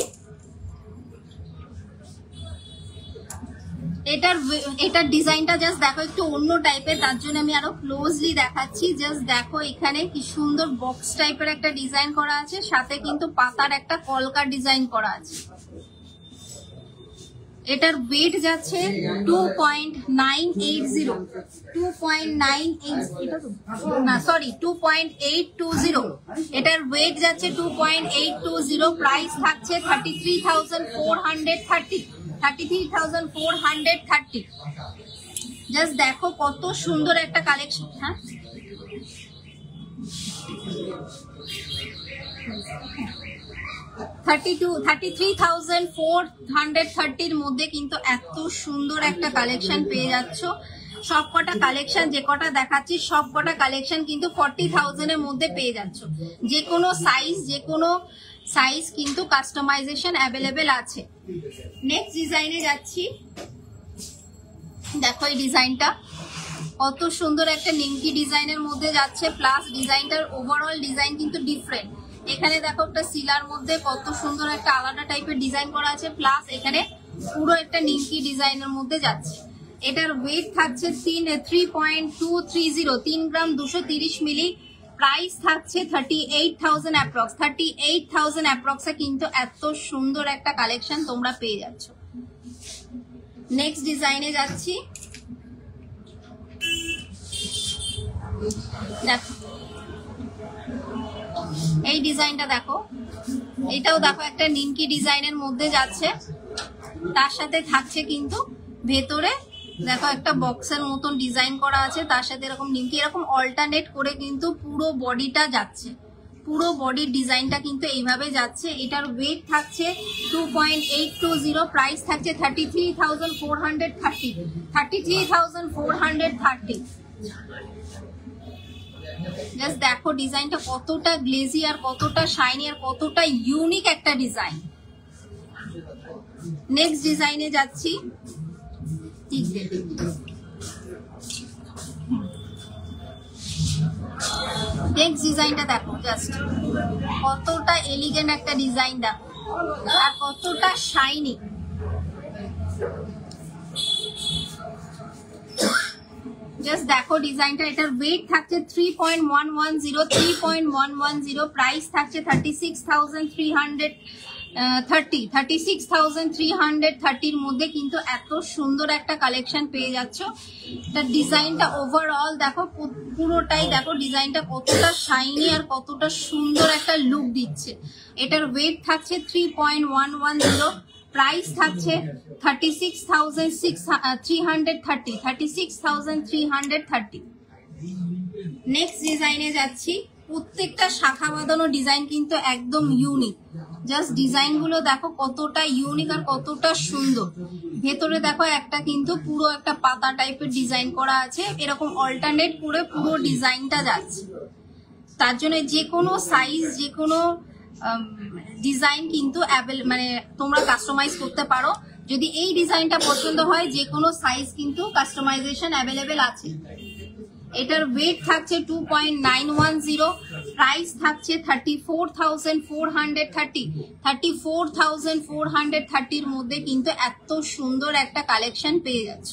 এটার ডিজাইনটা জাস্ট দেখো একটু অন্য টাইপের, তার জন্য আমি আরো ক্লোজলি দেখাচ্ছি। জাস্ট দেখো এখানে কি সুন্দর বক্স টাইপের একটা ডিজাইন করা আছে, সাথে কিন্তু পাতার একটা কলকা ডিজাইন করা আছে। এটার ওয়েট যাচ্ছে 2.820। এটার ওয়েট যাচ্ছে 2.820। প্রাইস থাকছে 33,430। 33,430। জাস্ট দেখো কত সুন্দর একটা কালেকশন। হ্যাঁ, 33,430 মধ্যে কিন্তু এত সুন্দর একটা কালেকশন পেয়ে যাচ্ছ। সব কটা কালেকশন যে কটা দেখাচ্ছি সব কটা কালেকশন কিন্তু 40,000 এর মধ্যে পেয়ে যাচ্ছ। যে কোনো সাইজ কিন্তু কাস্টমাইজেশন অ্যাভেলেবেল আছে। নেক্সট ডিজাইনে যাচ্ছি। দেখো এই ডিজাইনটা কত সুন্দর একটা নিমকি ডিজাইনের মধ্যে যাচ্ছে, প্লাস ডিজাইনটার ওভারঅল ডিজাইন কিন্তু ডিফারেন্ট। এখানে দেখো একটা সিলার মধ্যে কত সুন্দর একটা আলাদা টাইপের ডিজাইন করা আছে, প্লাস এখানে পুরো একটা নিমকি ডিজাইনের মধ্যে যাচ্ছে। এটার ওয়েট থাকছে 3.230, 3 গ্রাম 230 মিলি। প্রাইস থাকছে 38,000 অ্যাপ্রক্স। 38,000 অ্যাপ্রক্সে কিন্তু এত সুন্দর একটা কালেকশন তোমরা পেয়ে যাচ্ছ। নেক্সট ডিজাইনে যাচ্ছি। দেখো এই ডিজাইনটা দেখো, এটাও দেখো একটা নিমকি ডিজাইনের মধ্যে যাচ্ছে, তার সাথে থাকছে কিন্তু ভেতরে দেখো একটা বক্সের মতন ডিজাইন করা আছে, তার সাথে এরকম নিমকি এরকম অল্টারনেট করে কিন্তু পুরো বডিটা যাচ্ছে। পুরো বডির ডিজাইনটা কিন্তু এইভাবে যাচ্ছে। এটার ওয়েট থাকছে 2.820। প্রাইস থাকছে 33,430। 33,430। জাস্ট দেখো ডিজাইনটা কতটা গ্লেজি আর কতটা শাইনি আর কতটা ইউনিক একটা ডিজাইন। নেক্সট ডিজাইনে যাচ্ছি। নেক্সট ডিজাইনটা দেখো, জাস্ট কতটা এলিগেন্ট একটা ডিজাইন দেখো আর কতটা শাইনি। জাস্ট দেখো ডিজাইনটা। এটার ওয়েট থাকছে 3.110। 3.110। প্রাইস থাকছে 36,330। 36,330 মধ্যে কিন্তু এত সুন্দর একটা কালেকশন পেয়ে যাচ্ছ। তার ডিজাইনটা ওভারঅল দেখো, পুরোটাই দেখো ডিজাইনটা কতটা শাইনি আর কতটা সুন্দর একটা লুক দিচ্ছে। এটার ওয়েট থাকছে 3.110। প্রাইস থাকছে 36,330। 36,330। নেক্সট ডিজাইনে যাচ্ছি। প্রত্যেকটা শাখা বাঁধানো ডিজাইন কিন্তু একদম ইউনিক। জাস্ট ডিজাইন গুলো দেখো কতটা ইউনিক আর কতটা সুন্দর। ভেতরে দেখো একটা কিন্তু পুরো একটা পাতা টাইপের ডিজাইন করা আছে, এরকম অল্টারনেট করে পুরো ডিজাইনটা যাচ্ছে। তার জন্য যে কোনো সাইজ যে কোনো ডিজাইন কিন্তু মানে তোমরা কাস্টমাইজ করতে পারো। যদি এই ডিজাইনটা পছন্দ হয় যে কোনো সাইজ কিন্তু কাস্টমাইজেশন অ্যাভেলেবেল আছে। এটার ওয়েট থাকছে 2.910। প্রাইস থাকছে 34,430। 34,430 মধ্যে কিন্তু এত সুন্দর একটা কালেকশন পেয়ে যাচ্ছ।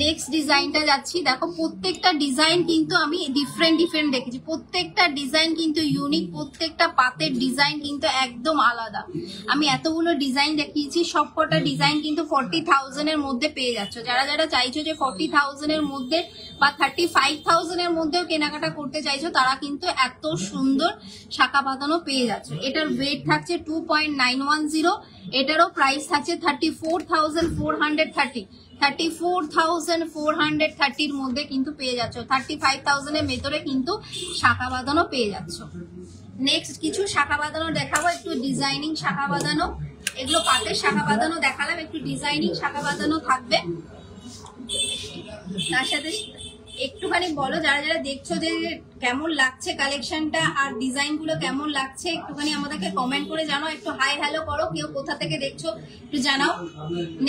নেক্সট ডিজাইনটা যাচ্ছি। দেখো প্রত্যেকটা ডিজাইন কিন্তু আমি ডিফারেন্ট দেখেছি, প্রত্যেকটা ডিজাইন কিন্তু ইউনিক, প্রত্যেকটা পাতের ডিজাইন কিন্তু একদম আলাদা। আমি এতগুলো ডিজাইন দেখিয়েছি, সবকটা ডিজাইন কিন্তু 40,000 এর মধ্যে পেয়ে যাচ্ছ। যারা যারা চাইছো যে 40,000 এর মধ্যে বা 35,000 এর মধ্যেও কেনাকাটা করতে চাইছো, তারা কিন্তু এত সুন্দর শাখা বাঁধানো পেয়ে যাচ্ছ। এটার ওয়েট থাকছে 2.910। এটারও প্রাইস থাকছে 34,430। 34,430 মধ্যে কিন্তু পেয়ে যাচ্ছ। 35,000 এর ভেতরে কিন্তু শাখা বাঁধানো পেয়ে যাচ্ছ। নেক্সট কিছু শাখা বাঁধানো দেখাবো, একটু ডিজাইনিং শাখা বাঁধানো। এগুলো পাতের শাখা বাঁধানো দেখালাম, একটু ডিজাইনিং শাখা বাঁধানো থাকবে। তার সাথে একটুখানি বলো যারা যারা দেখছো যে কেমন লাগছে কালেকশনটা আর ডিজাইন গুলো কেমন লাগছে, একটুখানি আমাদেরকে কমেন্ট করে জানাও, একটু হাই হ্যালো করো, কেউ কোথা থেকে দেখছো একটু জানাও।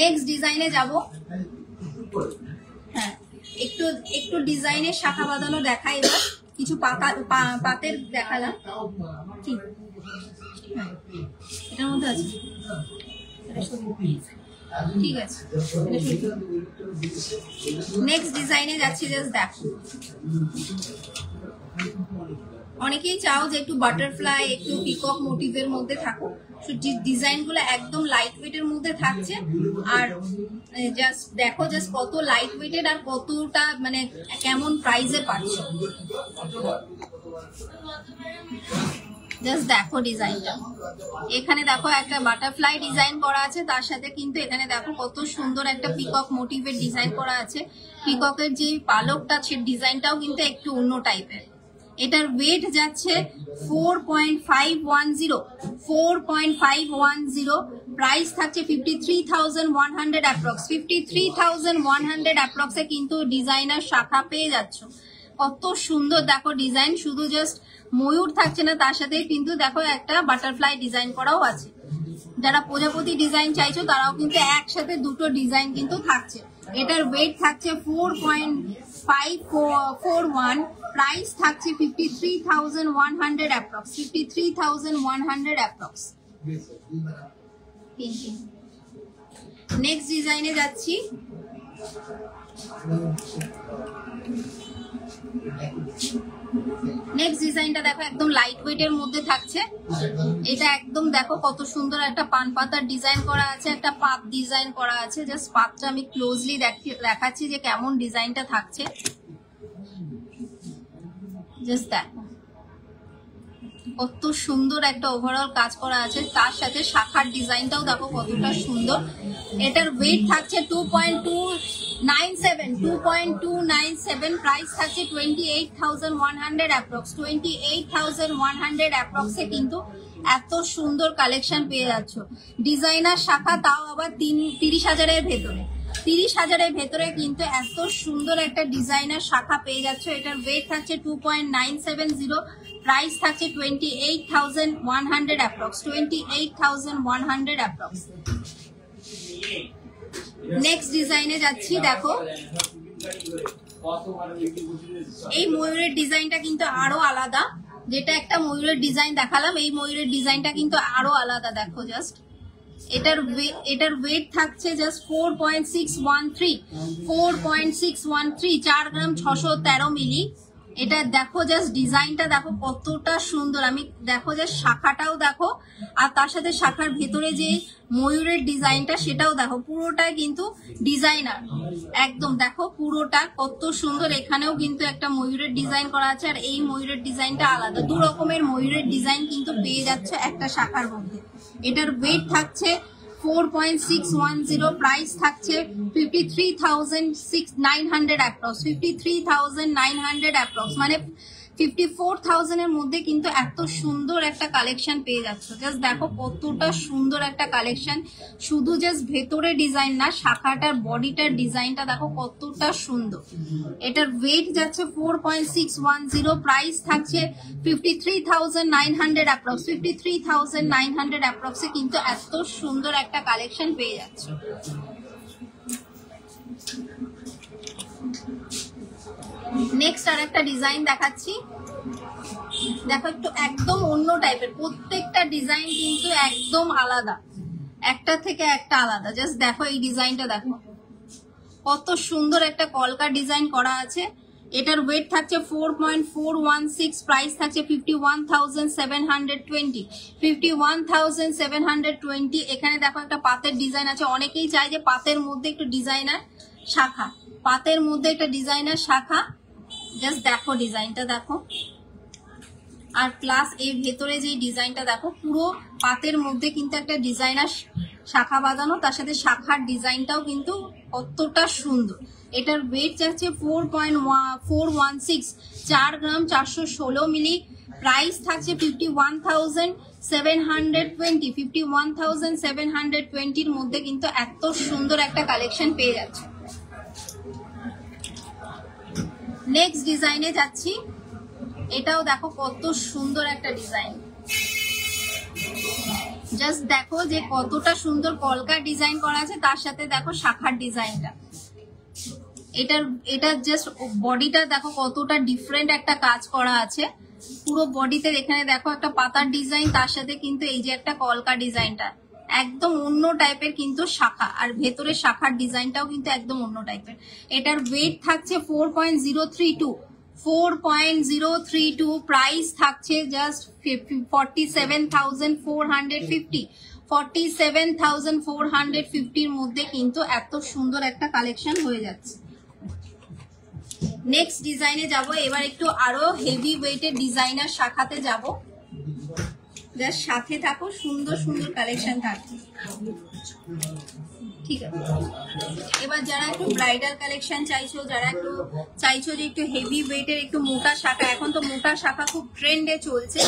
নেক্সট ডিজাইনে যাব। হ্যাঁ, একটু একটু ডিজাইনের শাখা বাঁধানো দেখাই, এবার কিছু পাতের দেখালাম। ঠিক, হ্যাঁ এটার মধ্যে আছে, ঠিক আছে। নেক্সট ডিজাইনে যাচ্ছি, জাস্ট দেখো। অনেকেই চাও যে একটু বাটারফ্লাই একটু পিকক মোটিভের মধ্যে থাকুক, ডিজাইন গুলো একদম লাইট ওয়েটের মধ্যে থাকছে। আর জাস্ট দেখো জাস্ট কত লাইট ওয়েটেড আর কতটা মানে কেমন প্রাইসে পাচ্ছ, জাস্ট দেখো ডিজাইনটা। এখানে দেখো একটা বাটারফ্লাই ডিজাইন করা আছে, তার সাথে কিন্তু এখানে দেখো কত সুন্দর একটা পিকক মোটিভের ডিজাইন করা আছে। পিককের যে পালকটা সে ডিজাইনটাও কিন্তু একটু অন্য টাইপের। এটার ওয়েট যাচ্ছে 4.510, প্রাইস থাকছে 53,100 অ্যাপ্রক্স। 53,100 অ্যাপ্রক্সে কিন্তু ডিজাইনার শাখা পেয়ে যাচ্ছ। কত সুন্দর দেখো ডিজাইন, শুধু জাস্ট ময়ূর থাকছে না, তার সাথে কিন্তু দেখো একটা বাটারফ্লাই ডিজাইন করাও আছে। যারা প্রজাপতি ডিজাইন চাইছো তারাও কিন্তু একসাথে দুটো ডিজাইন কিন্তু থাকছে। এটার ওয়েট থাকছে 4.541, প্রাইস থাকছে 53,100 অ্যাপ্রক্স। 53,100 অ্যাপ্রক্স। নেক্সট ডিজাইনে যাচ্ছি। নেক্সট ডিজাইনটা দেখো একদম লাইট ওয়েটের মধ্যে থাকছে। এটা একদম দেখো কত সুন্দর একটা পান পাতার ডিজাইন করা আছে, একটা পাত ডিজাইন করা আছে। জাস্ট পাতটা আমি ক্লোজলি দেখাচ্ছি যে কেমন ডিজাইনটা থাকছে। জাস্ট দেখো কত সুন্দর একটা ওভারঅল কাজ করা আছে, তার সাথে শাখার ডিজাইনটাও দেখো কতটা সুন্দর। এটার ওয়েট থাকছে 2.297, প্রাইস থাকছে 28,100 অ্যাপ্রক্স। 28,100 অ্যাপ্রক্সে কিন্তু এত সুন্দর কালেকশন পেয়ে যাচ্ছ। ডিজাইনার শাখা, তাও আবার 30,000-এর ভেতরে। 30,000-এর ভেতরে কিন্তু এত সুন্দর একটা ডিজাইনার শাখা পেয়ে যাচ্ছ। এটার ওয়েট থাকছে 2.970, প্রাইস থাকছে 28,100 অ্যাপ্রক্স। 28,100 অ্যাপ্রক্স। নেক্সট ডিজাইনে যাচ্ছি। দেখো এই ময়ূরের ডিজাইনটা কিন্তু আরো আলাদা, যেটা একটা ময়ূরের ডিজাইন দেখালাম, এই ময়ূরের ডিজাইনটা কিন্তু আরো আলাদা। দেখো জাস্ট এটার ওয়েট থাকছে জাস্ট 4.613, 4 গ্রাম 613 মিলি। এটা দেখো জাস্ট ডিজাইনটা দেখো কতটা সুন্দর। আমি দেখো জাস্ট শাখাটাও দেখো, আর তার সাথে শাখার ভেতরে যে ময়ূরের ডিজাইনটা সেটাও দেখো, পুরোটাই কিন্তু ডিজাইনার একদম। দেখো পুরোটা কত সুন্দর। এখানেও কিন্তু একটা ময়ূরের ডিজাইন করা আছে, আর এই ময়ূরের ডিজাইনটা আলাদা। দু রকমের ময়ূরের ডিজাইন কিন্তু পেয়ে যাচ্ছে একটা শাখার মধ্যে। এটার ওয়েট থাকছে 4.610, প্রাইস থাকছে 53,900 অ্যাপ্রক্স। 53,900 অ্যাপ্রক্স, মানে 54,000 এর মধ্যে কিন্তু এত সুন্দর একটা কালেকশন পেয়ে যাচ্ছে। জাস্ট দেখো কতটা সুন্দর একটা কালেকশন, শুধু জাস্ট ভেতরে ডিজাইন না, শাখাটার বডিটার ডিজাইনটা দেখো কতটা সুন্দর। এটার ওয়েট যাচ্ছে 4.610, প্রাইস থাকছে 53,900 অ্যাপ্রক্স। 53,900 অ্যাপ্রক্সে কিন্তু এত সুন্দর একটা কালেকশন পেয়ে যাচ্ছে। নেক্সট আর একটা ডিজাইন দেখাচ্ছি। দেখো একটু একদম অন্য টাইপের, প্রত্যেকটা ডিজাইন কিন্তু একদম আলাদা, একটা থেকে একটা আলাদা। জাস্ট দেখো এই ডিজাইনটা দেখো কত সুন্দর একটা কলকা ডিজাইন করা আছে। এটার ওয়েট থাকছে 4.416, প্রাইস থাকছে 51,720। 51,720। এখানে দেখো একটা পাতের ডিজাইন আছে। অনেকেই চায় যে পাতের মধ্যে একটু ডিজাইনার শাখা, পাতের মধ্যে একটা ডিজাইনার শাখা। জাস্ট দেখো ডিজাইনটা দেখো, আর প্লাস এর ভেতরে যে ডিজাইনটা দেখো, পুরো পাতের মধ্যে কিন্তু একটা ডিজাইনার শাখা বাঁধানো, তার সাথে শাখার ডিজাইনটাও কিন্তু কতটা সুন্দর। এটার ওয়েট যাচ্ছে 4.416, 4 গ্রাম 416 মিলি। প্রাইস থাকছে 51,720, 51,720 মধ্যে কিন্তু এত সুন্দর একটা কালেকশন পেয়ে যাচ্ছে। নেক্সট ডিজাইনে যাচ্ছি, এটাও দেখো কত সুন্দর একটা ডিজাইন। জাস্ট দেখো যে কতটা সুন্দর কলকা ডিজাইন করা আছে, তার সাথে দেখো শাখার ডিজাইনটা। এটা জাস্ট বডিটা দেখো কতটা ডিফারেন্ট একটা কাজ করা আছে পুরো বডিতে। এখানে দেখো একটা পাতার ডিজাইন, তার সাথে কিন্তু এই যে একটা কলকা ডিজাইনটা একদম অন্য টাইপের কিন্তু শাখা, আর ভেতরে শাখার ডিজাইনটাও কিন্তু একদম অন্য টাইপের। এটার ওয়েট থাকছে 4.032, প্রাইস থাকছে জাস্ট 47,450, 47,450 মধ্যে কিন্তু এত সুন্দর একটা কালেকশন হয়ে যাচ্ছে। নেক্সট ডিজাইনে যাব, এবার একটু আরো হেভি ওয়েটের ডিজাইনার শাখাতে যাব। জাস্ট সাথে থাকো, সুন্দর সুন্দর কালেকশন থাকবে। ঠিক আছে, এবার যারা একটু ব্রাইডাল কালেকশন চাইছো, যারা একটু চাইছো যে একটু হেভি ওয়েটের একটু মোটা শাখা, এখন তো মোটা শাখা খুব ট্রেন্ডে চলছে,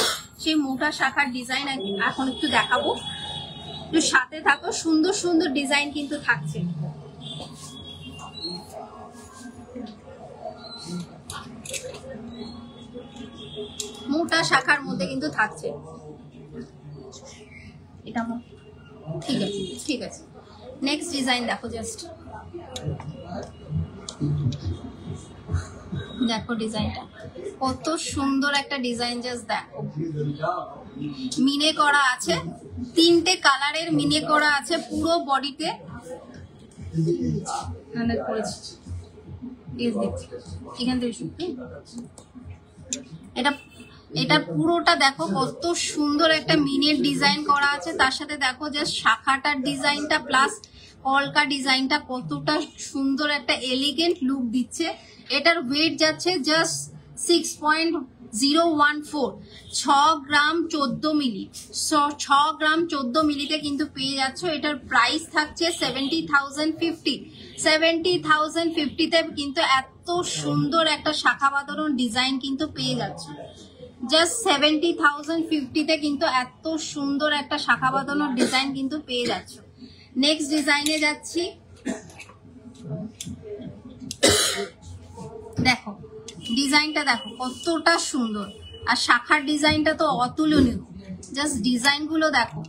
সেই মোটা শাখার ডিজাইন এখন একটু দেখাবো। একটু সাথে থাকো, সুন্দর সুন্দর ডিজাইন কিন্তু থাকছে। মোটা শাখার মধ্যে কিন্তু থাকছে এটা। ঠিক আছে, ঠিক আছে, নেক্সট ডিজাইন দেখো। জাস্ট দেখো ডিজাইনটা কত সুন্দর একটা ডিজাইন, জাস্ট দেখো মিনে করা আছে, 3টে কালারের মিনে করা আছে পুরো বডিতে। এখান থেকে এটা পুরোটা দেখো কত সুন্দর একটা মিনের ডিজাইন করা আছে, তার সাথে দেখো জাস্ট শাখাটার ডিজাইনটা প্লাস কলকা ডিজাইনটা কতটা সুন্দর একটা এলিগেন্ট লুক দিচ্ছে। এটার ওয়েট যাচ্ছে জাস্ট 6.014, 6 গ্রাম 14 মিলি, 6 গ্রাম 14 মিলিতে কিন্তু পেয়ে যাচ্ছ। এটার প্রাইস থাকছে 70,050, 70,050তে কিন্তু এত সুন্দর একটা শাখা বাঁধানো ডিজাইন কিন্তু পেয়ে যাচ্ছ। জাস্ট 70,050তে কিন্তু এত সুন্দর একটা শাখা বাঁধানো ডিজাইন কিন্তু পেয়ে যাচ্ছ। নেক্সট ডিজাইনে যাচ্ছি, দেখো ডিজাইনটা দেখো কতটা সুন্দর, আর শাখার ডিজাইনটা তো অতুলনীয়। জাস্ট ডিজাইন গুলো দেখো,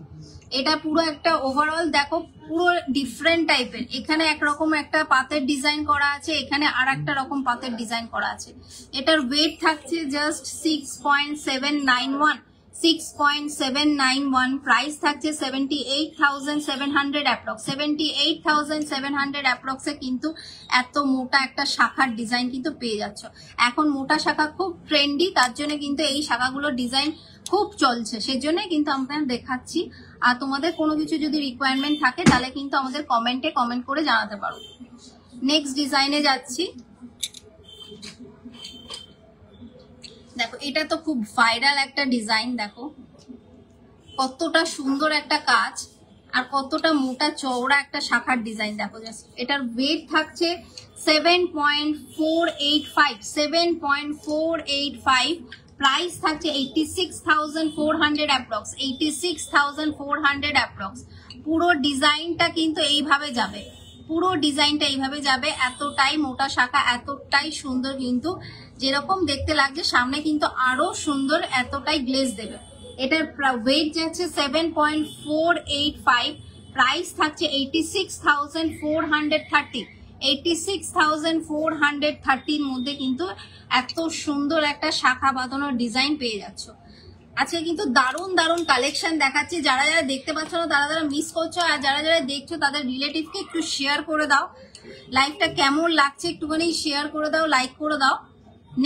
এটা পুরো একটা ওভারঅল দেখো পুরো ডিফারেন্ট টাইপের। এখানে একরকম একটা পাতের ডিজাইন করা আছে, এখানে আর একটা রকম পাতের ডিজাইন করা আছে। এটার ওয়েট থাকছে জাস্ট 6.791, 6.791, প্রাইস থাকছে 78,700 অ্যাপ্রক্স, 78,700 অ্যাপ্রক্সে কিন্তু এত মোটা একটা শাখার ডিজাইন কিন্তু পেয়ে যাচ্ছ। এখন মোটা শাখা খুব ট্রেন্ডি, তার জন্য কিন্তু এই শাখাগুলোর ডিজাইন খুব চলছে, সেজন্য কিন্তু আমরা দেখাচ্ছি। আর তোমাদের কোনো কিছু যদি রিকোয়ারমেন্ট থাকে তাহলে কিন্তু আমাদের কমেন্টে কমেন্ট করে জানাতে পারো। নেক্সট ডিজাইনে যাচ্ছি, দেখো এটা তো খুব ভাইরাল একটা ডিজাইন, দেখো কতটা সুন্দর একটা কাজ আর কতটা মোটা চওড়া একটা শাখার ডিজাইন। দেখো জাস্ট এটার ওয়েট থাকছে 7.485, 7.485, প্রাইস থাকছে 86,400 অ্যাপ্রক্স, 86,400 অ্যাপ্রক্স। পুরো ডিজাইনটা কিন্তু এইভাবে যাবে, পুরো ডিজাইনটা এইভাবে যাবে। এতটাই মোটা শাখা, এতটাই সুন্দর, কিন্তু যেরকম দেখতে লাগছে সামনে কিন্তু আরো সুন্দর, এতটাই গ্লেজ দেবে। এটার ওয়েট যাচ্ছে 7.485, প্রাইস থাকছে 86,430, 86,430 মধ্যে কিন্তু এত সুন্দর একটা শাখা বাঁধানোর ডিজাইন পেয়ে যাচ্ছ। আজকে কিন্তু দারুণ দারুণ কালেকশন দেখাচ্ছি। যারা যারা দেখতে পাচ্ছ না তারা যারা মিস করছো, আর যারা যারা দেখছো তাদের রিলেটিভকে একটু শেয়ার করে দাও। লাইভটা কেমন লাগছে একটুখানি শেয়ার করে দাও, লাইক করে দাও।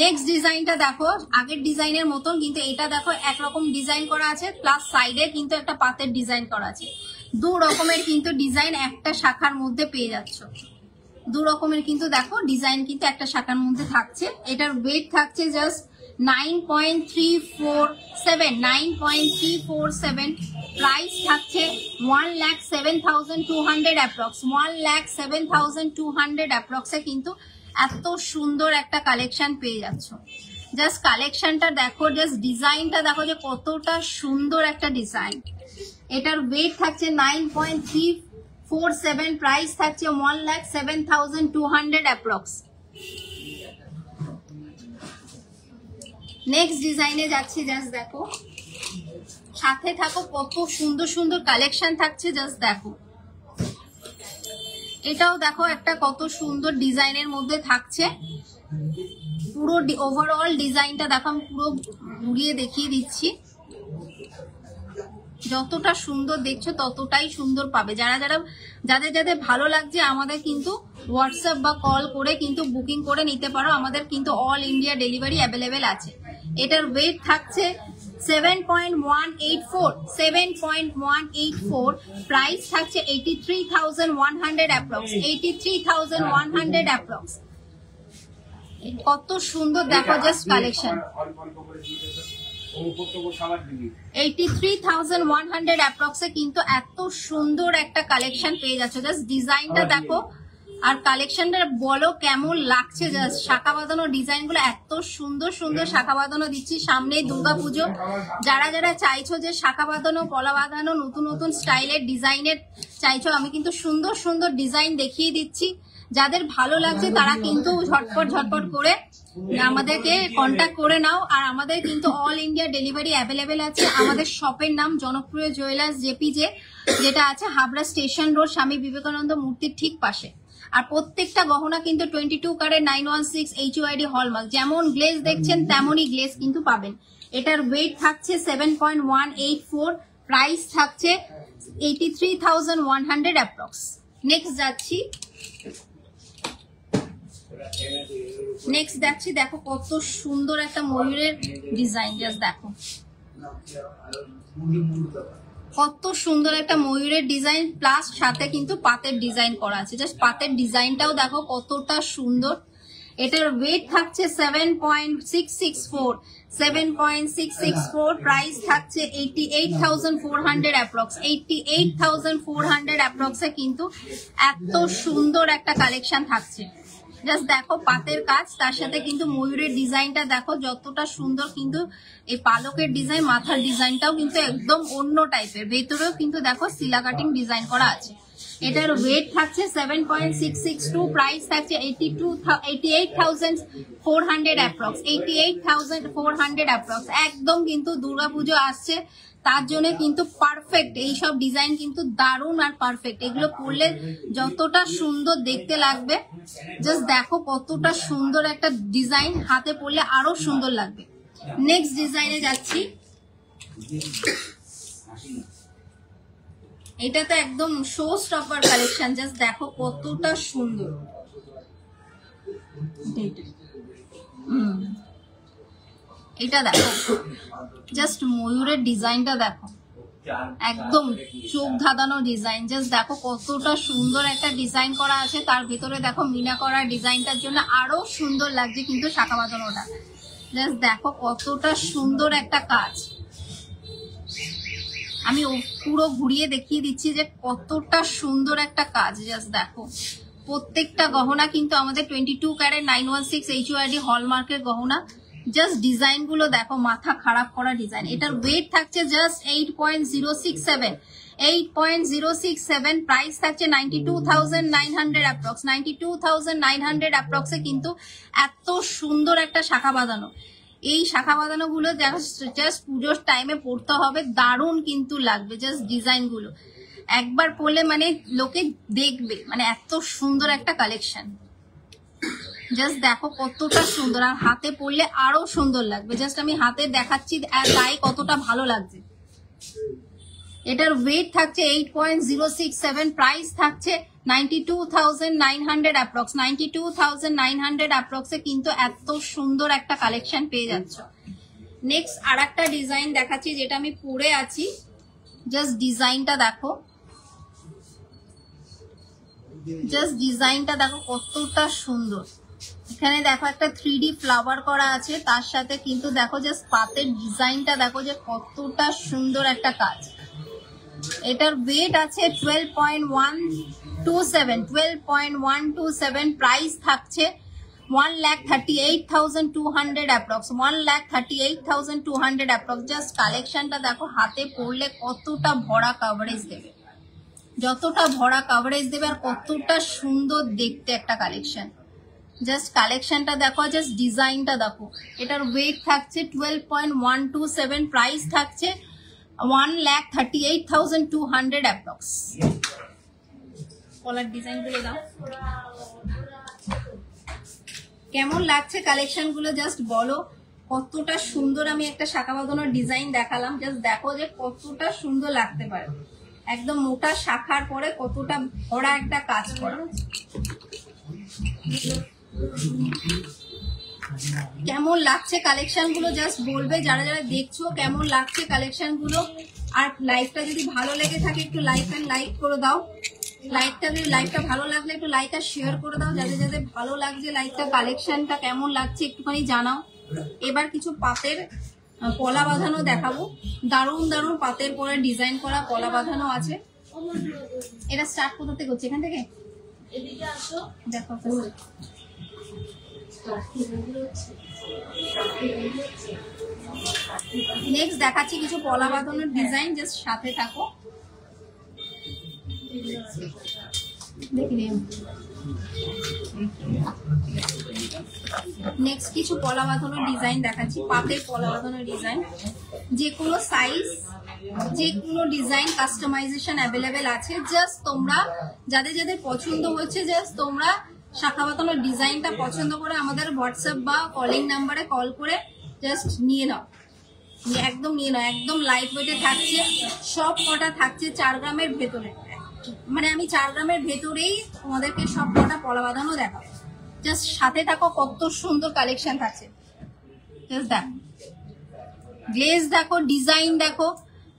নেক্সট ডিজাইনটা দেখো, আগের ডিজাইনের মতন কিন্তু এটা দেখো একরকম ডিজাইন করা আছে, প্লাস সাইডে কিন্তু একটা পাতের ডিজাইন করা আছে। দু রকমের কিন্তু ডিজাইন একটা শাখার মধ্যে পেয়ে যাচ্ছ, দু রকমের কিন্তু দেখো ডিজাইন কিন্তু একটা শাখার মধ্যে থাকছে। এটার ওয়েট থাকছে জাস্ট 9.347, 9.347, প্রাইস থাকছে 1,07,200 অ্যাপ্রক্স, 1,07,200 অ্যাপ্রক্সে কিন্তু এত সুন্দর একটা কালেকশন পেয়ে যাচ্ছ। জাস্ট কালেকশনটা দেখো, জাস্ট ডিজাইনটা দেখো যে কতটা সুন্দর একটা ডিজাইন। এটার ওয়েট থাকছে 9.347, প্রাইস থাকছে 1,07,200 অ্যাপ্রক্স। নেক্সট ডিজাইনে যাচ্ছি, জাস্ট দেখো, সাথে থাকো, কত সুন্দর সুন্দর কালেকশন থাকছে, জাস্ট দেখো। এটাও দেখো একটা কত সুন্দর ডিজাইনের মধ্যে থাকছে, পুরো ওভারঅল ডিজাইনটা দেখো, আমি পুরো ঘুরিয়ে দেখিয়ে দিচ্ছি। যতটা সুন্দর দেখছো ততটাই সুন্দর পাবে। যাদের ভালো লাগছে আমাদের কিন্তু হোয়াটসঅ্যাপ বা কল করে কিন্তু বুকিং করে নিতে পারো, আমাদের কিন্তু অল ইন্ডিয়া ডেলিভারি অ্যাভেলেবেল আছে। এটার ওয়েট থাকছে 7.184, প্রাইস থাকছে 83,100 অ্যাপ্রক্স, 83,100 অ্যাপ্রক্স। কত সুন্দর দেখো জাস্ট কালেকশন। 83,100 অ্যাপ্রক্সে কিন্তু এত সুন্দর একটা কালেকশন পেয়ে যাচ্ছে। জাস্ট ডিজাইনটা দেখো আর কালেকশনটা বলো কেমন লাগছে। জাস্ট শাখা বাঁধানো ডিজাইন গুলো এত সুন্দর সুন্দর শাখা বাঁধানো দিচ্ছি। সামনে দুর্গাপুজো, যারা চাইছো যে শাখা বাঁধানো, পলা বাঁধানো, নতুন নতুন স্টাইলের ডিজাইনের চাইছো, আমি কিন্তু সুন্দর সুন্দর ডিজাইন দেখিয়ে দিচ্ছি। যাদের ভালো লাগছে তারা কিন্তু ঝটপট করে আমাদেরকে কন্ট্যাক্ট করে নাও। আর আমাদের কিন্তু অল ইন্ডিয়া ডেলিভারি অ্যাভেলেবেল আছে। আমাদের শপের নাম জনপ্রিয় জুয়েলার্স জেপিজে, যেটা আছে হাবড়া স্টেশন রোড, স্বামী বিবেকানন্দ মূর্তির ঠিক পাশে। আর প্রত্যেকটা গহনা কিন্তু 22 ক্যারেট 916 HUID হলমার্ক। যেমন গ্লেজ দেখছেন তেমনই গ্লেজ কিন্তু পাবেন। এটার ওয়েট থাকছে 7.184, প্রাইস থাকছে 83,100 অ্যাপ্রক্স। নেক্সট যাচ্ছি, দেখো কত সুন্দর একটা ময়ূরের ডিজাইন। জাস্ট দেখো কত সুন্দর একটা ময়ূরের ডিজাইন, প্লাস সাথে কিন্তু পাতের ডিজাইন করা আছে। জাস্ট পাতের ডিজাইনটাও দেখো কতটা সুন্দর। এটার ওয়েট থাকছে 7.664, প্রাইস থাকছে 88,400 অ্যাপ্রক্স, 88,400 অ্যাপ্রক্সে কিন্তু এত সুন্দর একটা কালেকশন থাকছে। জাস্ট দেখো পাতের কাজ, তার সাথে কিন্তু ময়ূরের ডিজাইনটা দেখো যতটা সুন্দর। কিন্তু এই পালকের ডিজাইন, মাথার ডিজাইনটাও কিন্তু একদম অন্য টাইপের। ভেতরেও কিন্তু দেখো সিলা কাটিং ডিজাইন করা আছে। এটার ওয়েট থাকছে 7.662, প্রাইস থাকছে 88,400 অ্যাপ্রক্স, 88,400 অ্যাপ্রক্স। একদম কিন্তু দুর্গাপুজো আসছে, তার জন্য কিন্তু পারফেক্ট। এইসব ডিজাইন কিন্তু দারুণ আর পারফেক্ট। এগুলো পরলে যতটা সুন্দর দেখতে লাগবে, জাস্ট দেখো কতটা সুন্দর একটা ডিজাইন, হাতে পরলে আরো সুন্দর লাগবে। নেক্সট ডিজাইনে যাচ্ছি, এটা তো একদম শো স্টপার কালেকশন। জাস্ট দেখো কতটা সুন্দর। এটা দেখো জাস্ট ময়ূরের ডিজাইনটা দেখো, একদম চোখ ধাঁধানো ডিজাইন। জাস্ট দেখো কতটা সুন্দর একটা ডিজাইন করা আছে। তার ভিতরে দেখো মিনা করা ডিজাইনটার জন্য আরো সুন্দর লাগছে কিন্তু শাখা বাঁধানোটা। জাস্ট দেখো কতটা সুন্দর একটা কাজ। আমি পুরো ঘুরিয়ে দেখিয়ে দিচ্ছি যে কতটা সুন্দর একটা কাজ। জাস্ট দেখো প্রত্যেকটা গহনা কিন্তু আমাদের 22 ক্যারেট 916 HUID হলমার্কের গহনা। জাস্ট ডিজাইন গুলো দেখো, মাথা খারাপ করা ডিজাইন। এটার ওয়েট থাকছে জাস্ট 8.067, প্রাইস থাকছে 92,900 অ্যাপ্রক্স, 92,900 অ্যাপ্রক্সে কিন্তু এত সুন্দর একটা শাখা বাঁধানো। এই শাখা বাঁধানো গুলো জাস্ট পুজোর টাইমে পড়তে হবে, দারুণ কিন্তু লাগবে। জাস্ট ডিজাইন গুলো একবার পড়লে মানে লোকে দেখবে, মানে এত সুন্দর একটা কালেকশন। জাস্ট দেখো কতটা সুন্দর, আর হাতে পরলে আরো সুন্দর লাগবে। জাস্ট আমি হাতে দেখাচ্ছি গায়ে কতটা ভালো লাগছে। এটার ওয়েট থাকছে 8.067, প্রাইস থাকছে 92,900 অ্যাপ্রক্স, 92,900 অ্যাপ্রক্সে কিন্তু এত সুন্দর একটা কালেকশন পেয়ে যাচ্ছ। নেক্সট আর একটা ডিজাইন দেখাচ্ছি যেটা আমি পরে আছি। জাস্ট ডিজাইনটা দেখো, জাস্ট ডিজাইনটা দেখো কতটা সুন্দর। এখানে দেখো একটা 3D ফ্লাওয়ার করা আছে, তার সাথে কিন্তু দেখো জাস্ট পাতের ডিজাইনটা দেখো যে কতটা সুন্দর একটা কাজ। এটার ওয়েট আছে 12.127, প্রাইস থাকছে 1,38,200 অ্যাপ্রক্স, 1,38,200 অ্যাপ্রক্স। জাস্ট কালেকশনটা দেখো, হাতে পরলে কতটা ভরা কাভারেজ দেবে, যতটা ভরা কাভারেজ দেবে আর কতটা সুন্দর দেখতে একটা কালেকশন। জাস্ট কালেকশনটা দেখো, জাস্ট ডিজাইনটা দেখো। এটার ওয়েট থাকছে 12.127, প্রাইস থাকছে 1,38,200 অ্যাপ্রক্স। কলার ডিজাইন গুলো দাও, কেমন লাগছে কালেকশন গুলো জাস্ট বলো। কতটা সুন্দর আমি একটা শাখা বাঁধানোর ডিজাইন দেখালাম, জাস্ট দেখো যে কতটা সুন্দর লাগতে পারে। একদম মোটা শাখার পরে কতটা ভরা একটা কাজ করা। কেমন লাগছে কালেকশন গুলো জাস্ট বলবে, যারা যারা দেখছো কেমন লাগছে কালেকশন গুলো। আর লাইভটা যদি ভালো লেগে থাকে একটু লাইক করে দাও। লাইভটা ভালো লাগলে একটু লাইক আর শেয়ার করে দাও, যাদের যাদের ভালো লাগছে লাইভটা, কালেকশনটা কেমন লাগছে একটুখানি জানাও। এবার কিছু পাতের পলা বাঁধানো দেখাবো, দারুণ দারুণ পাতের পরে ডিজাইন করা পলা বাঁধানো আছে। এটা স্টার্ট কোথা থেকে হচ্ছে, এখান থেকে দেখো। নেক্সট দেখাচ্ছি কিছু পলা বাঁধানোর ডিজাইন, জাস্ট সাথে থাকো। নেক্সট কিছু পলা বাঁধানোর ডিজাইন দেখাচ্ছি, পাতের পলা বাঁধানোর ডিজাইন। যে কোনো সাইজ, যে কোনো ডিজাইন কাস্টমাইজেশন অ্যাভেলেবেল আছে। জাস্ট তোমরা যাদের যাদের পছন্দ হচ্ছে, জাস্ট তোমরা শাখা বাঁধানোর ডিজাইনটা পছন্দ করে আমাদের হোয়াটসঅ্যাপ বা কলিং নাম্বারে কল করে জাস্ট নিয়ে নাও, একদম নিয়ে নাও। একদম লাইট ওয়েটে থাকছে, সব কটা থাকছে 4 গ্রামের ভেতরে। মানে আমি 4 গ্রামের ভেতরেই তোমাদেরকে সব কটা পলা বাঁধানো দেখাবো। জাস্ট সাথে থাকো, কত সুন্দর কালেকশন থাকছে। জাস্ট দেখো, গ্লেজ দেখো, ডিজাইন দেখো,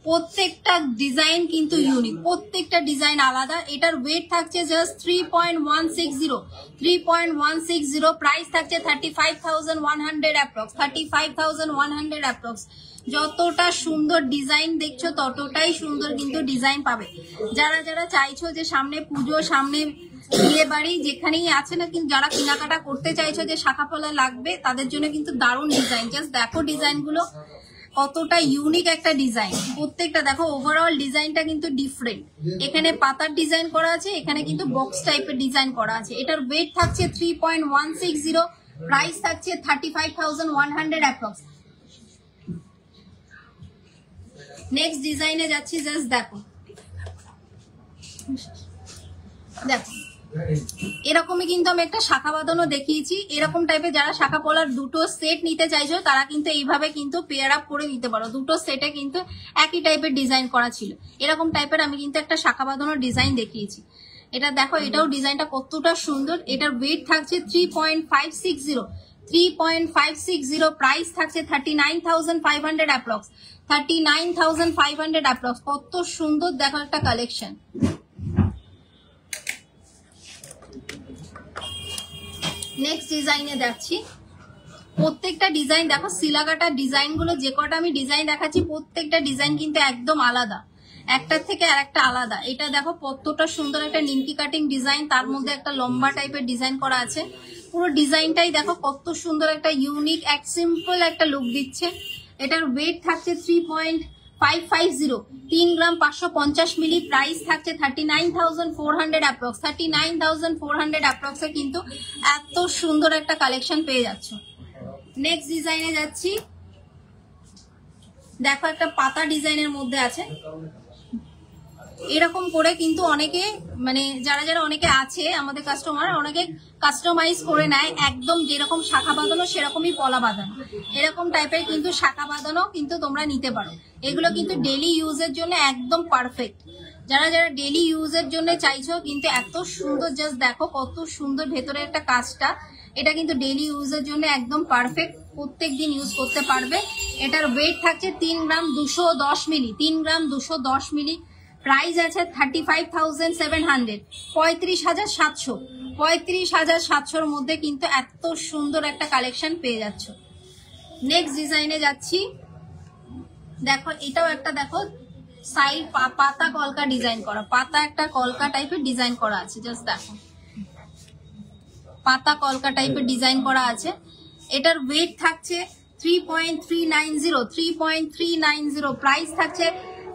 প্রত্যেকটা ডিজাইন কিন্তু ইউনিক, প্রত্যেকটা ডিজাইন আলাদা। এটার ওয়েট থাকছে জাস্ট 3.160, প্রাইস থাকছে 35,100 অ্যাপ্রক্স, 35,100 অ্যাপ্রক্স। যতটা সুন্দর ডিজাইন দেখছো ততটাই সুন্দর কিন্তু ডিজাইন পাবে। যারা যারা চাইছো যে সামনে পুজো, সামনে বিয়ে বাড়ি, যেখানেই আছে না কিন্তু যারা কেনাকাটা করতে চাইছো যে শাখা পলা লাগবে, তাদের জন্য কিন্তু দারুণ ডিজাইন। জাস্ট দেখো ডিজাইন গুলো, কতটা ইউনিক একটা ডিজাইন। প্রত্যেকটা দেখো, ওভারঅল ডিজাইনটা কিন্তু ডিফারেন্ট। এখানে পাতার ডিজাইন করা আছে, এখানে কিন্তু বক্স টাইপের ডিজাইন করা আছে। এটার ওয়েট থাকছে 3.160, প্রাইস থাকছে 35,100 অ্যাপ্রক্স। নেক্সট ডিজাইনে যাচ্ছি, জাস্ট দেখো, দেখো এরকমই কিন্তু আমি একটা শাখা বাঁধানো দেখিয়েছি। এরকম টাইপের যারা শাখা পলার দুটো সেট নিতে চাইছো তারা কিন্তু এইভাবে কিন্তু পেয়ার আপ করে নিতে পারো। দুটো সেটে কিন্তু একই টাইপের ডিজাইন করা ছিল। এরকম টাইপের আমি কিন্তু একটা শাখা বাঁধানোর ডিজাইন দেখিয়েছি। এটা দেখো, এটাও ডিজাইনটা কতটা সুন্দর। এটার ওয়েট থাকছে 3.560, প্রাইস থাকছে 39,500 অ্যাপ্রক্স, 39,500 অ্যাপ্রক্স। কত সুন্দর দেখো একটা কালেকশন। নেক্সট ডিজাইনে যাচ্ছি, প্রত্যেকটা ডিজাইন দেখো, সিলাকাটার ডিজাইন গুলো যে কটা আমি ডিজাইন দেখাচ্ছি প্রত্যেকটা ডিজাইন কিন্তু একদম আলাদা, একটার থেকে আর একটা আলাদা। এটা দেখো কতটা সুন্দর একটা নিমকি কাটিং ডিজাইন, তার মধ্যে একটা লম্বা টাইপের ডিজাইন করা আছে। পুরো ডিজাইনটাই দেখো কত সুন্দর একটা ইউনিক, এক সিম্পল একটা লুক দিচ্ছে। এটার ওয়েট থাকছে 3.550, 3 গ্রাম 550 মিলি, প্রাইস থাকছে 39,400 অ্যাপ্রক্স, 39,400 অ্যাপ্রক্সে কিন্তু এত সুন্দর একটা কালেকশন পেয়ে যাচ্ছ। নেক্সট ডিজাইনে যাচ্ছি, দেখো একটা পাতা ডিজাইনের মধ্যে আছে। এরকম করে কিন্তু অনেকে, মানে যারা যারা অনেকে আছে আমাদের কাস্টমার, অনেকে কাস্টমাইজ করে নেয়, একদম যেরকম শাখা বাঁধানো সেরকমই পলা বাঁধানো, এরকম টাইপের কিন্তু শাখা বাঁধানো কিন্তু তোমরা নিতে পারো। এগুলো কিন্তু ডেলি ইউজের জন্য একদম পারফেক্ট। যারা যারা ডেলি ইউজের জন্য চাইছো কিন্তু এত সুন্দর, জাস্ট দেখো কত সুন্দর ভেতরে একটা কাজটা। এটা কিন্তু ডেলি ইউজের জন্য একদম পারফেক্ট, প্রত্যেক দিন ইউজ করতে পারবে। এটার ওয়েট থাকছে 3 গ্রাম 210 মিলি, 3 গ্রাম 210 মিলি, প্রাইস আছে 35,700, 35,700, 35,700 মধ্যে কিন্তু এত সুন্দর একটা কালেকশন পেয়ে যাচ্ছ। নেক্সট ডিজাইনে যাচ্ছি, দেখো এটাও একটা, দেখো সাইড পাতা কলকা ডিজাইন করা, পাতা একটা কলকা টাইপের ডিজাইন করা আছে। জাস্ট দেখো পাতা কলকা টাইপের ডিজাইন করা আছে। এটার ওয়েট থাকছে 3.390 প্রাইস থাকছে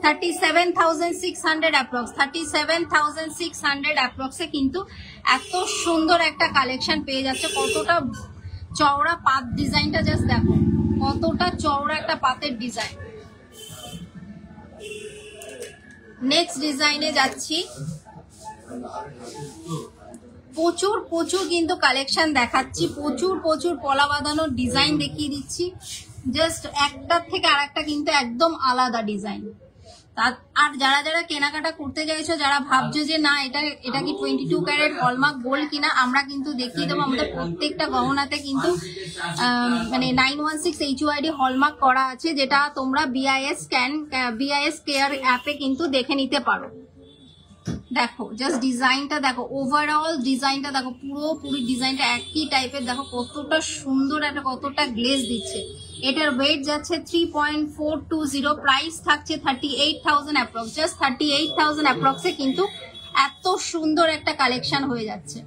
37,600 অ্যাপ্রক্স। 37,600 অ্যাপ্রক্সে কিন্তু এত সুন্দর একটা কালেকশন পেয়ে যাচ্ছে। কতটা চওড়া পাত, ডিজাইনটা জাস্ট দেখো কতটা চওড়া একটা পাতের ডিজাইন। নেক্সট ডিজাইনে যাচ্ছি। প্রচুর প্রচুর কিন্তু কালেকশন দেখাচ্ছি, প্রচুর প্রচুর পলা বাঁধানোর ডিজাইন দেখিয়ে দিচ্ছি। জাস্ট একটার থেকে আরেকটা কিন্তু একদম আলাদা ডিজাইন। আর যারা যারা কেনাকাটা করতে চাইছো, যারা ভাবছো যে না এটা কি 22 ক্যারেট হলমার্ক গোল্ড কিনা, আমরা কিন্তু দেখিয়ে দেবো। আমাদের প্রত্যেকটা গহনাতে কিন্তু মানে 916 HUID হলমার্ক করা আছে, যেটা তোমরা BIS কেয়ার অ্যাপে কিন্তু দেখে নিতে পারো। দেখো জাস্ট ডিজাইনটা দেখো, ওভারঅল ডিজাইনটা দেখো, পুরোপুরি ডিজাইনটা একই টাইপের। দেখো কতটা সুন্দর একটা, কতটা গ্লেজ দিচ্ছে। এটার ওয়েট যাচ্ছে 3.420, প্রাইস থাকছে 38,000 অ্যাপ্রক্স। জাস্ট 38,000 অ্যাপ্রক্সে কিন্তু এত সুন্দর একটা কালেকশন হয়ে যাচ্ছে।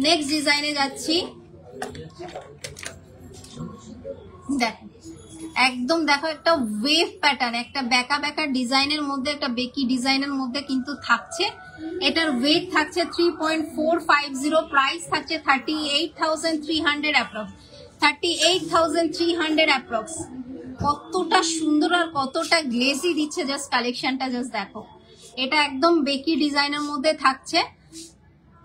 নেক্সট ডিজাইনে যাচ্ছি। দেখো একদম দেখো একটা ওয়েভ প্যাটার্ন, একটা বেঁকা বেঁকা ডিজাইনের মধ্যে, একটা বেকি ডিজাইনের মধ্যে কিন্তু থাকছে। এটার ওয়েট থাকছে 3.450, প্রাইস থাকছে 38,300 অ্যাপ্রক্স। 38,300 অ্যাপ্রক্স। কতটা সুন্দর আর কতটা গ্লেজি দিচ্ছে জাস্ট কালেকশনটা জাস্ট দেখো। এটা একদম বেকি ডিজাইনের মধ্যে থাকছে।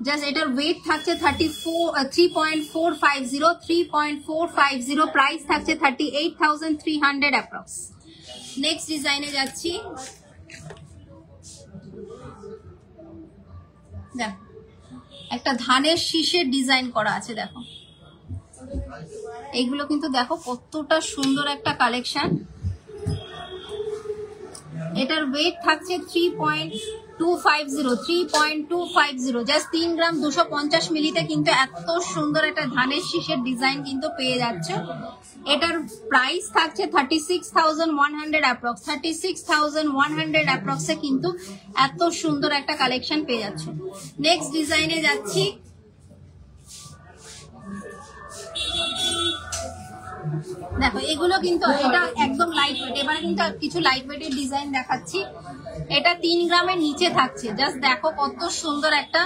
জাস্ট এটার ওয়েট থাকছে 3.450, প্রাইস থাকছে 38,300 অ্যাপ্রক্স। নেক্সট ডিজাইনে যাচ্ছি। দেখো একটা ধানের শীষের ডিজাইন করা আছে। দেখো এইগুলো কিন্তু দেখো কতটা সুন্দর একটা কালেকশন। এটার ওয়েট থাকছে 3.250, জাস্ট 3 গ্রাম 250 মিলিতে কিন্তু এত সুন্দর একটা ধানের শীষের ডিজাইন কিন্তু পেয়ে যাচ্ছে। এটার প্রাইস থাকছে 36,100 অ্যাপ্রক্স। 36,100 অ্যাপ্রক্সে কিন্তু এত সুন্দর একটা কালেকশন পেয়ে যাচ্ছে। নেক্সট ডিজাইনে যাচ্ছি। দেখো এগুলো কিন্তু, এটা একদম লাইট ওয়েট। এবারে কিন্তু কিছু লাইট ওয়েটের ডিজাইন দেখাচ্ছি। এটা 3 গ্রামের নিচে থাকছে। জাস্ট দেখো কত সুন্দর একটা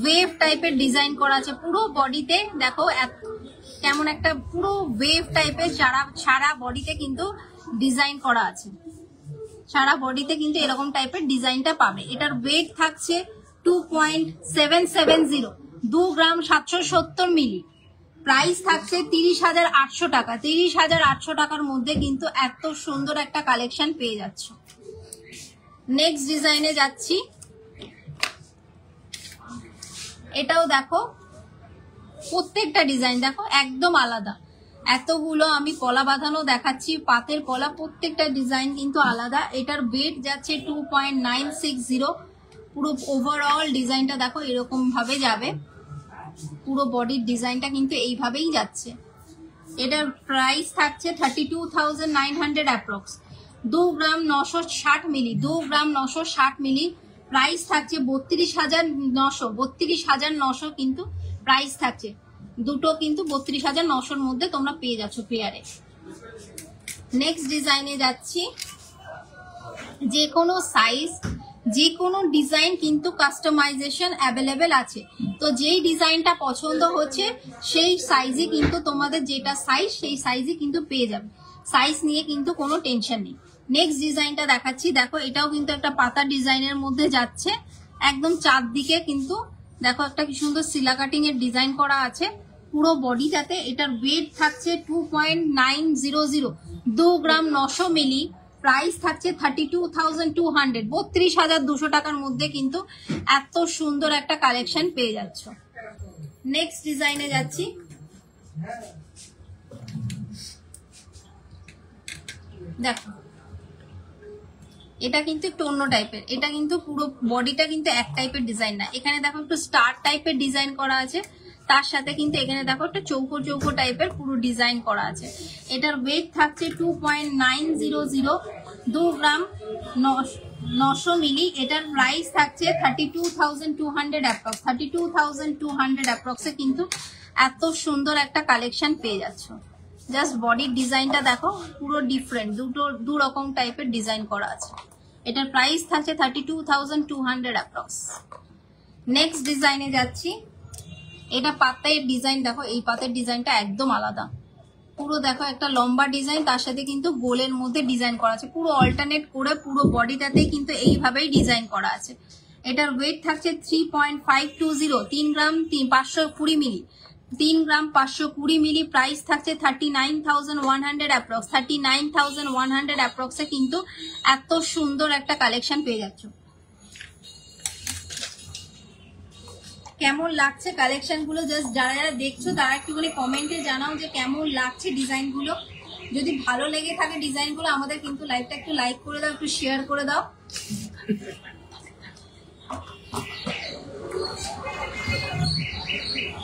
ওয়েভ টাইপের ডিজাইন করা আছে পুরো বডিতে। দেখো কেমন একটা পুরো ওয়েভ টাইপের সারা বডিতে কিন্তু ডিজাইন করা আছে। সারা বডিতে কিন্তু এরকম টাইপের ডিজাইনটা পাবে। এটার ওয়েট থাকছে 2.770, 2 গ্রাম 770 মিলি। প্রাইস থাকছে 30,800 টাকা। 30,800 টাকার মধ্যে কিন্তু এত সুন্দর একটা কালেকশন পেয়ে যাচ্ছ। নেক্সট ডিজাইনে যাচ্ছি। এটাও দেখো প্রত্যেকটা ডিজাইন দেখো একদম আলাদা। এতগুলো আমি পলা বাঁধানো দেখাচ্ছি, পাতের পলা, প্রত্যেকটা ডিজাইন কিন্তু আলাদা। এটার ওয়েট যাচ্ছে 2.960। পুরো ওভারঅল ডিজাইনটা দেখো এরকম ভাবে যাবে। পুরো বডির ডিজাইনটা কিন্তু এইভাবেই যাচ্ছে। এটার প্রাইস থাকছে 32,900 অ্যাপ্রক্স। 2 গ্রাম 960 মিলি, 2 গ্রাম 960 মিলি। প্রাইস থাকছে 32,900 কিন্তু প্রাইস থাকছে। দুটো কিন্তু 32,900-র মধ্যে তোমরা পেয়ে যাচ্ছ পেয়ারে। নেক্সট ডিজাইনে যাচ্ছি। যে কোনো সাইজ, যে কোনো ডিজাইন কিন্তু কাস্টমাইজেশন অ্যাভেলেবেল আছে। তো যেই ডিজাইনটা পছন্দ হচ্ছে সেই সাইজে কিন্তু তোমাদের যেটা সাইজ সেই সাইজে কিন্তু পেয়ে যাবে। সাইজ নিয়ে কিন্তু কোনো টেনশন নেই। নেক্সট ডিজাইনটা দেখাচ্ছি। দেখো এটাও কিন্তু একটা পাতা ডিজাইনের মধ্যে যাচ্ছে। একদম চারদিকে কিন্তু দেখো একটা কি সুন্দর সিলা কাটিং এর ডিজাইন করা আছে পুরো বডিটাতে। এটার ওয়েট থাকছে 2.900, 2 গ্রাম 900 মিলি। প্রাইস থাকছে 32,200, 32,200 টাকার মধ্যে কিন্তু এত সুন্দর একটা কালেকশন পেয়ে যাচ্ছ। নেক্সট ডিজাইনে যাচ্ছি। দেখো এটা কিন্তু একটু অন্য টাইপের। এটা কিন্তু পুরো বডিটা কিন্তু এক টাইপের ডিজাইন না। এখানে দেখো একটু স্টার টাইপের ডিজাইন করা আছে, তার সাথে কিন্তু এখানে দেখো একটা চৌকো চৌকো টাইপের পুরো ডিজাইন করা আছে। এটার ওয়েট থাকছে 2.900, 2 গ্রাম 900 মিলি। এটার প্রাইস থাকছে 32,200 অ্যাপ্রক্স, 32,200 অ্যাপ্রক্সে কিন্তু এত সুন্দর একটা কালেকশন পেয়ে যাচ্ছ। জাস্ট বডির ডিজাইনটা দেখো, পুরো ডিফারেন্ট, দু রকম টাইপের ডিজাইন করা আছে। এটার প্রাইস থাকছে 32,200 অ্যাপ্রক্স। নেক্সট ডিজাইনে যাচ্ছি। এটা পাতের ডিজাইন দেখো, এই পাতের ডিজাইনটা একদম আলাদা। পুরো দেখো একটা লম্বা ডিজাইন, তার সাথে কিন্তু গোলের মধ্যে ডিজাইন করা আছে, পুরো অল্টারনেট করে পুরো বডিটাতে কিন্তু এইভাবেই ডিজাইন করা আছে। এটার ওয়েট থাকছে 3.520, 3 গ্রাম 520 মিলি, 3 গ্রাম 520 মিলি। প্রাইস থাকছে 39,100 অ্যাপ্রক্স, 39,100 অ্যাপ্রক্সে কিন্তু এত সুন্দর একটা কালেকশন পেয়ে যাচ্ছ। কেমন লাগছে কালেকশন গুলো, জাস্ট যারা যারা দেখছো তারা একটুখানি কমেন্টে জানাও যে কেমন লাগছে ডিজাইন গুলো। যদি ভালো লেগে থাকে ডিজাইন গুলো, আমাদের কিন্তু লাইভটা একটু লাইক করে দাও, একটু শেয়ার করে দাও।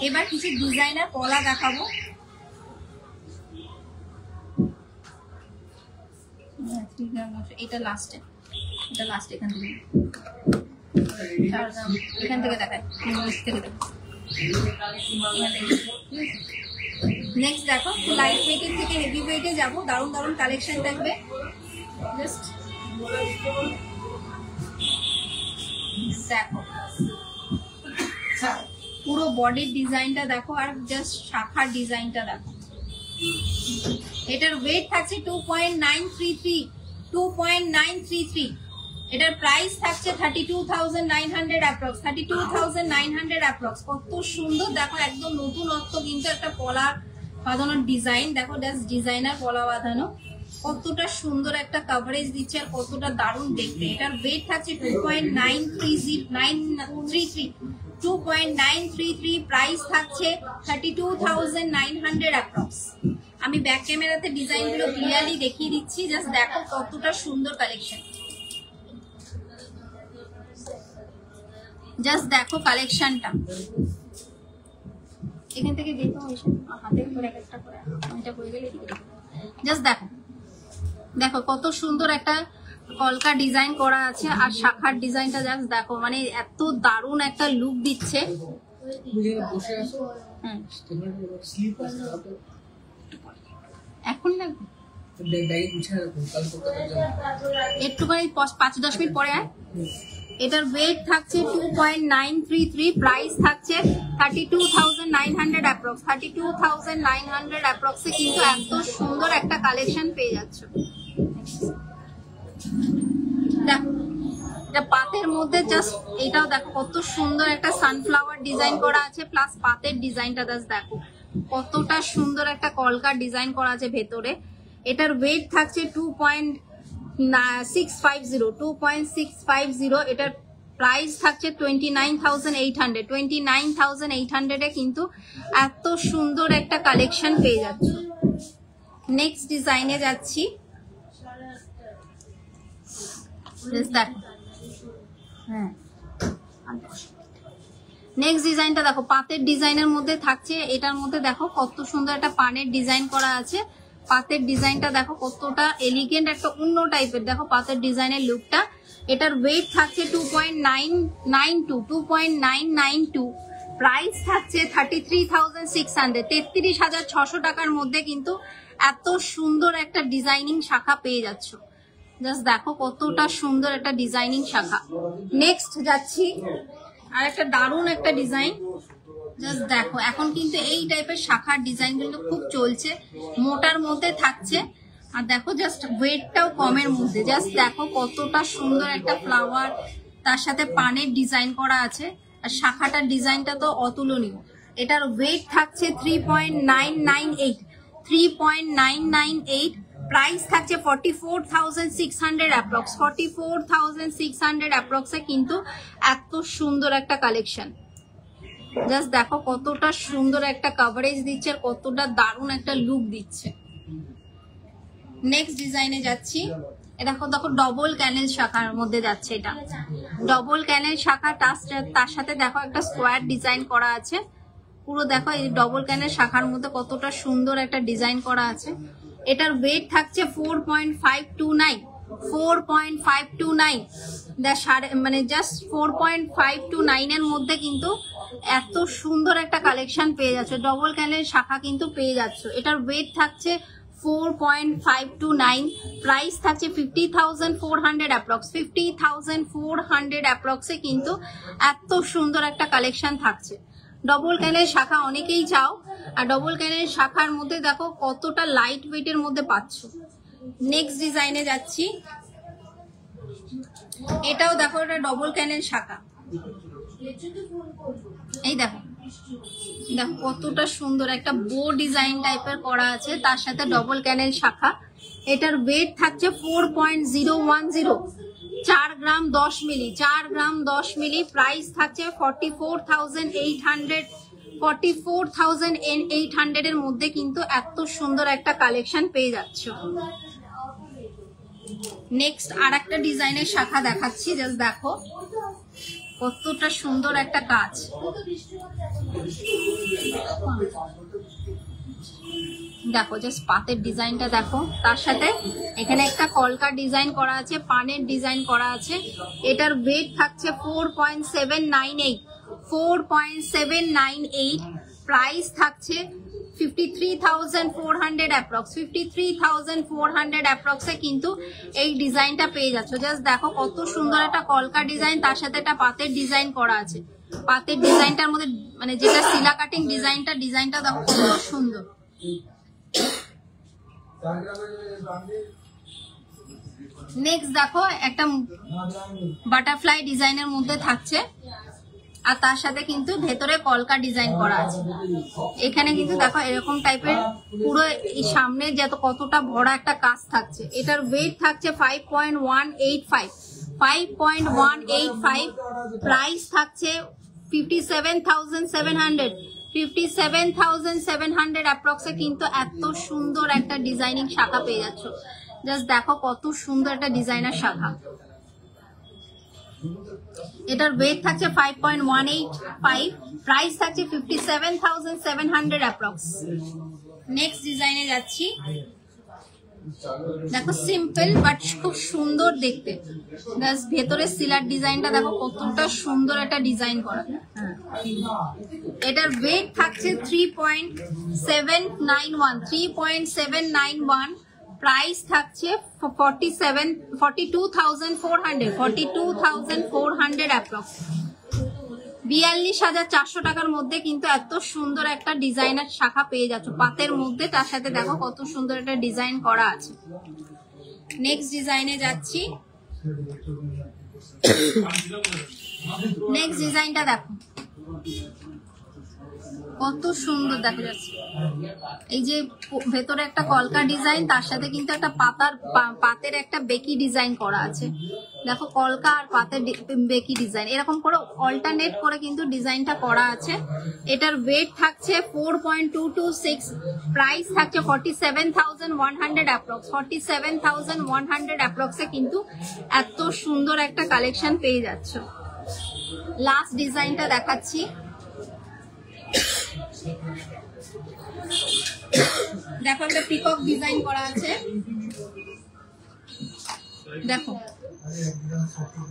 এবার কিছু ডিজাইনার পলা দেখাবো। এটা লাস্টে, এটা লাস্ট, এখান থেকে এখান থেকে দেখায়, থেকে দেখো। নেক্সট দেখো, লাইট ওয়েটের থেকে হেভি ওয়েটে যাবো, দারুণ দারুণ কালেকশন থাকবে। জাস্ট দেখো পুরো বডির ডিজাইনটা দেখো, আর জাস্ট শাখার ডিজাইনটা দেখো। এটার ওয়েট থাকছে 2.933। এটার প্রাইস থাকছে 32,900 অ্যাপ্রক্স, 32,900 অ্যাপ্রক্স। কত সুন্দর দেখো, একদম নতুনত্ব কিন্তু একটা পলা বাঁধানোর ডিজাইন দেখো, জাস্ট ডিজাইনার পলা বাঁধানো, কতটা সুন্দর একটা কভারেজ দিচ্ছে আর কতটা দারুণ দেখতে। এটার ওয়েট থাকছে 2.933, প্রাইস থাকছে 32,900 অ্যাপ্রক্স। আমি ব্যাক ক্যামেরাতে ডিজাইন গুলো ক্লিয়ারলি দেখিয়ে দিচ্ছি, জাস্ট দেখো কতটা সুন্দর কালেকশন। জাস্ট দেখো কালেকশনটা, এখান থেকে দেখো, হাতে করে একটা করে এটা করে গেলে, জাস্ট দেখো দেখো কত সুন্দর একটা কলকা ডিজাইন করা আছে, আর শাখার ডিজাইনটা জাস্ট দেখো, মানে এত দারুণ একটা লুক দিচ্ছে। এখন না একটুখানি 5-10 মিনিট পরে আয়। এটার ওয়েট থাকছে 2.933, প্রাইস থাকছে 32,900 অ্যাপ্রক্স, 32,900 অ্যাপ্রক্সে কিন্তু এত সুন্দর একটা কালেকশন পেয়ে যাচ্ছ। দেখো এটা পাতের মধ্যে, জাস্ট এটাও দেখো কত সুন্দর একটা সানফ্লাওয়ার ডিজাইন করা আছে, প্লাস পাতের ডিজাইনটা জাস্ট দেখো কতটা সুন্দর একটা কলকা ডিজাইন করা আছে ভেতরে। এটার ওয়েট থাকছে 2.650, এটার প্রাইস থাকছে 29,800, 29,800 কিন্তু এত সুন্দর একটা কালেকশন পেয়ে যাচ্ছে। নেক্সট ডিজাইনে যাচ্ছি। হ্যাঁ, নেক্সট ডিজাইনটা দেখো, পাতের ডিজাইনের মধ্যে থাকছে। এটার মধ্যে দেখো কত সুন্দর একটা পানের ডিজাইন করা আছে, পাতের ডিজাইনটা দেখো কতটা এলিগেন্ট, একটা অন্য টাইপের দেখো পাতের ডিজাইনের লুকটা। এটার ওয়েট থাকছে 2.992, প্রাইস থাকছে 33,600, 33,600 টাকার মধ্যে কিন্তু এত সুন্দর একটা ডিজাইনিং শাখা পেয়ে যাচ্ছ। জাস্ট দেখো কতটা সুন্দর একটা ডিজাইনিং শাখা। নেক্সট যাচ্ছি, আর একটা দারুণ একটা ডিজাইন, জাস্ট দেখো এখন কিন্তু এই টাইপের শাখার ডিজাইন কিন্তু খুব চলছে, মোটার মধ্যে থাকছে, আর দেখো জাস্ট ওয়েটটাও কমের মধ্যে। জাস্ট দেখো কতটা সুন্দর একটা ফ্লাওয়ার, তার সাথে পানের ডিজাইন করা আছে, আর শাখাটার ডিজাইনটা তো অতুলনীয়। এটার ওয়েট থাকছে 3.998, প্রাইস থাকছে 44,600 অ্যাপ্রক্স, 44,600 অ্যাপ্রক্সে কিন্তু এত সুন্দর একটা কালেকশন। জাস্ট দেখো কতটা সুন্দর একটা কভারেজ দিচ্ছে আর কতটা দারুণ একটা লুক দিচ্ছে। নেক্সট ডিজাইনে যাচ্ছি। দেখো দেখো ডবল ক্যানেল শাখার মধ্যে যাচ্ছে, এটা ডবল ক্যানেল শাখা, তার সাথে দেখো একটা স্কোয়ার ডিজাইন করা আছে। পুরো দেখো এই ডবল ক্যানেল শাখার মধ্যে কতটা সুন্দর একটা ডিজাইন করা আছে। এটার ওয়েট থাকছে 4.529, মানে জাস্ট 4.5 to 9 এর মধ্যে কিন্তু এত সুন্দর একটা কালেকশন পেয়ে যাচ্ছে। ডবল ক্যানেল শাখা কিন্তু পেয়ে যাচ্ছে। এটার ওয়েট থাকছে 4.5 to 9, প্রাইস থাকছে 50,400 অ্যাপ্রক্স। 50,400 অ্যাপ্রক্সে কিন্তু এত সুন্দর একটা কালেকশন থাকছে। ডবল ক্যানেল শাখা অনেকেই চাও, আর ডবল ক্যানেল শাখার মধ্যে দেখো কতটা লাইট ওয়েটের মধ্যে পাচ্ছ। নেক্সট ডিজাইনে যাচ্ছি। এটাও দেখো, এটা ডবল ক্যানেল শাখা। এই দেখো দেখো কতটা সুন্দর একটা বো ডিজাইন টাইপের করা আছে, তার সাথে ডবল ক্যানেল শাখা। এটার ওয়েট থাকছে 4.010, 4 গ্রাম 10 মিলি, 4 গ্রাম 10 মিলি। প্রাইস থাকছে 44,800, 44,800 এর মধ্যে কিন্তু এত সুন্দর একটা কালেকশন পেয়ে যাচ্ছে। নেক্সট আর একটা ডিজাইনের শাখা দেখাচ্ছি, জাস্ট দেখো কতটা সুন্দর একটা কাজ। দেখো জাস্ট পাতের ডিজাইনটা দেখো, তার সাথে এখানে একটা কলকা ডিজাইন করা আছে, পানের ডিজাইন করা আছে। এটার ওয়েট থাকছে 4.798, 4.798। প্রাইস থাকছে 53,400 অ্যাপ্রক্স। 53,400 অ্যাপ্রক্সে কিন্তু এই ডিজাইনটা পেয়ে যাচ্ছে। জাস্ট দেখো কত সুন্দর একটা কলকা ডিজাইন, তার সাথে একটা পাতের ডিজাইন করা আছে। পাতের ডিজাইনটার মধ্যে মানে যেটা সিলা কাটিং ডিজাইনটা দেখো কত সুন্দর। নেক্সট দেখো একটা বাটারফ্লাই ডিজাইনের মধ্যে থাকছে, আর তার সাথে কিন্তু ভেতরে কলকা ডিজাইন করা আছে। এখানে কিন্তু দেখো এরকম টাইপের পুরো এই সামনে যত কতটা ভরা একটা কাজ থাকছে। এটার ওয়েট থাকছে 5.185, 5.185। প্রাইস থাকছে 57,700, 57,700 অ্যাপ্রক্সে কিন্তু এত সুন্দর একটা ডিজাইনিং শাখা পেয়ে যাচ্ছ। জাস্ট দেখো কত সুন্দর একটা ডিজাইনার শাখা। এটার ওয়েট থাকছে 5.185, প্রাইস থাকছে 57,700 অ্যাপ্রক্স। নেক্সট ডিজাইনে যাচ্ছি। দেখো সিম্পল বাট খুব সুন্দর দেখতে। জাস্ট ভেতরে সিলার ডিজাইনটা দেখো কতটা সুন্দর একটা ডিজাইন করা। এটার ওয়েট থাকছে 3.791, 3.791। প্রাইস থাকছে 42,400, 42,400 অ্যাপ্রক্স। 42,400 টাকার মধ্যে কিন্তু এত সুন্দর একটা ডিজাইনার শাখা পেয়ে যাচ্ছ পাতের মধ্যে, তার সাথে দেখো কত সুন্দর একটা ডিজাইন করা আছে। নেক্সট ডিজাইনে যাচ্ছি। নেক্সট ডিজাইনটা দেখো কত সুন্দর দেখা যাচ্ছে। এই যে ভেতরে একটা কলকা ডিজাইন, তার সাথে কিন্তু একটা পাতের একটা বেকি ডিজাইন করা আছে। দেখো কলকা আর পাতের বেকি ডিজাইন এরকম করে অল্টারনেট করে কিন্তু ডিজাইনটা করা আছে। এটার ওয়েট থাকছে 4.226, প্রাইস থাকছে 47,100 অ্যাপ্রক্স। 47,100 অ্যাপ্রক্সে কিন্তু এত সুন্দর একটা কালেকশন পেয়ে যাচ্ছ। লাস্ট ডিজাইনটা দেখাচ্ছি। দেখো একটা পিকক ডিজাইন করা আছে। দেখো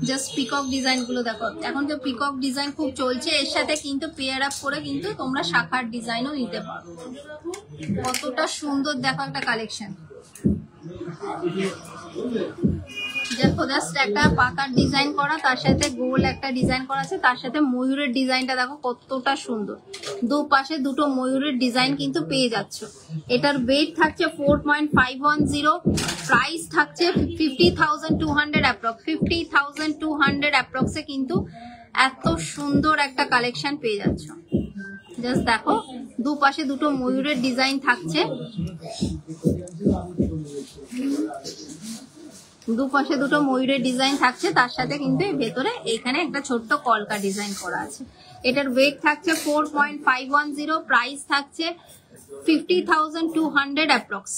জাস্ট পিকক ডিজাইন গুলো দেখো, এখন তো পিকক ডিজাইন খুব চলছে। এর সাথে কিন্তু পেয়ার আপ করে কিন্তু তোমরা শাখার ডিজাইনও নিতে পারো। কতটা সুন্দর দেখো একটা কালেকশন। দেখো জাস্ট একটা পাতার ডিজাইন করা, তার সাথে গোল একটা ডিজাইন করা আছে, তার সাথে ময়ূরের ডিজাইনটা দেখো কতটা সুন্দর। দুপাশে দুটো ময়ূরের ডিজাইন কিন্তু পেয়ে যাচ্ছ। এটার ওয়েট থাকছে 4.510, প্রাইস থাকছে 50,200 অ্যাপ্রক্স। 50,200 অ্যাপ্রক্সে কিন্তু এত সুন্দর একটা কালেকশন পেয়ে যাচ্ছ। জাস্ট দেখো দুপাশে দুটো ময়ূরের ডিজাইন থাকছে, দুপাশে দুটো ময়ূরের ডিজাইন থাকছে, তার সাথে কিন্তু ভেতরে এখানে একটা ছোট্ট কলকা ডিজাইন করা আছে। এটার ওয়েট থাকছে 4.510, প্রাইস থাকছে 50,200 অ্যাপ্রক্স।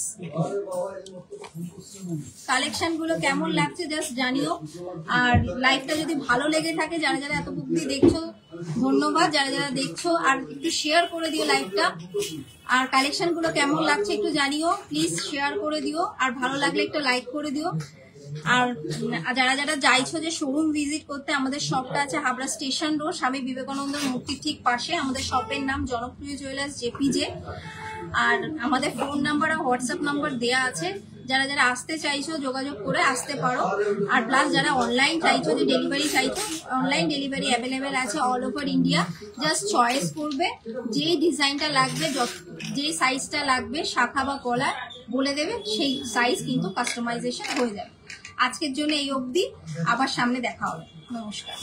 কালেকশন গুলো কেমন লাগছে জাস্ট জানিও। আর লাইভটা যদি ভালো লেগে থাকে, যারা যারা এত অবধি দেখছো ধন্যবাদ, যারা যারা দেখছো আর একটু শেয়ার করে দিও লাইভটা। আর কালেকশন গুলো কেমন লাগছে একটু জানিও, প্লিজ শেয়ার করে দিও। আর ভালো লাগলে একটু লাইক করে দিও। আর যারা যারা চাইছো যে শোরুম ভিজিট করতে, আমাদের শপটা আছে হাবড়া স্টেশন রোড, স্বামী বিবেকানন্দ মূর্তির ঠিক পাশে। আমাদের শপের নাম জনপ্রিয় জুয়েলার্স জেপিজে। আর আমাদের ফোন নাম্বার আর হোয়াটসঅ্যাপ নাম্বার দেয়া আছে, যারা যারা আসতে চাইছো যোগাযোগ করে আসতে পারো। আর প্লাস যারা অনলাইন চাইছো, যে ডেলিভারি চাইছো, অনলাইন ডেলিভারি অ্যাভেলেবেল আছে all over India. Just choice করবে, যেই ডিজাইনটা লাগবে, যেই সাইজটা লাগবে, শাখা বা গলা বলে দেবে, সেই সাইজ কিন্তু কাস্টমাইজেশন হয়ে যাবে। আজকের জন্য এই অবধি, আবার সামনে দেখা হবে। নমস্কার।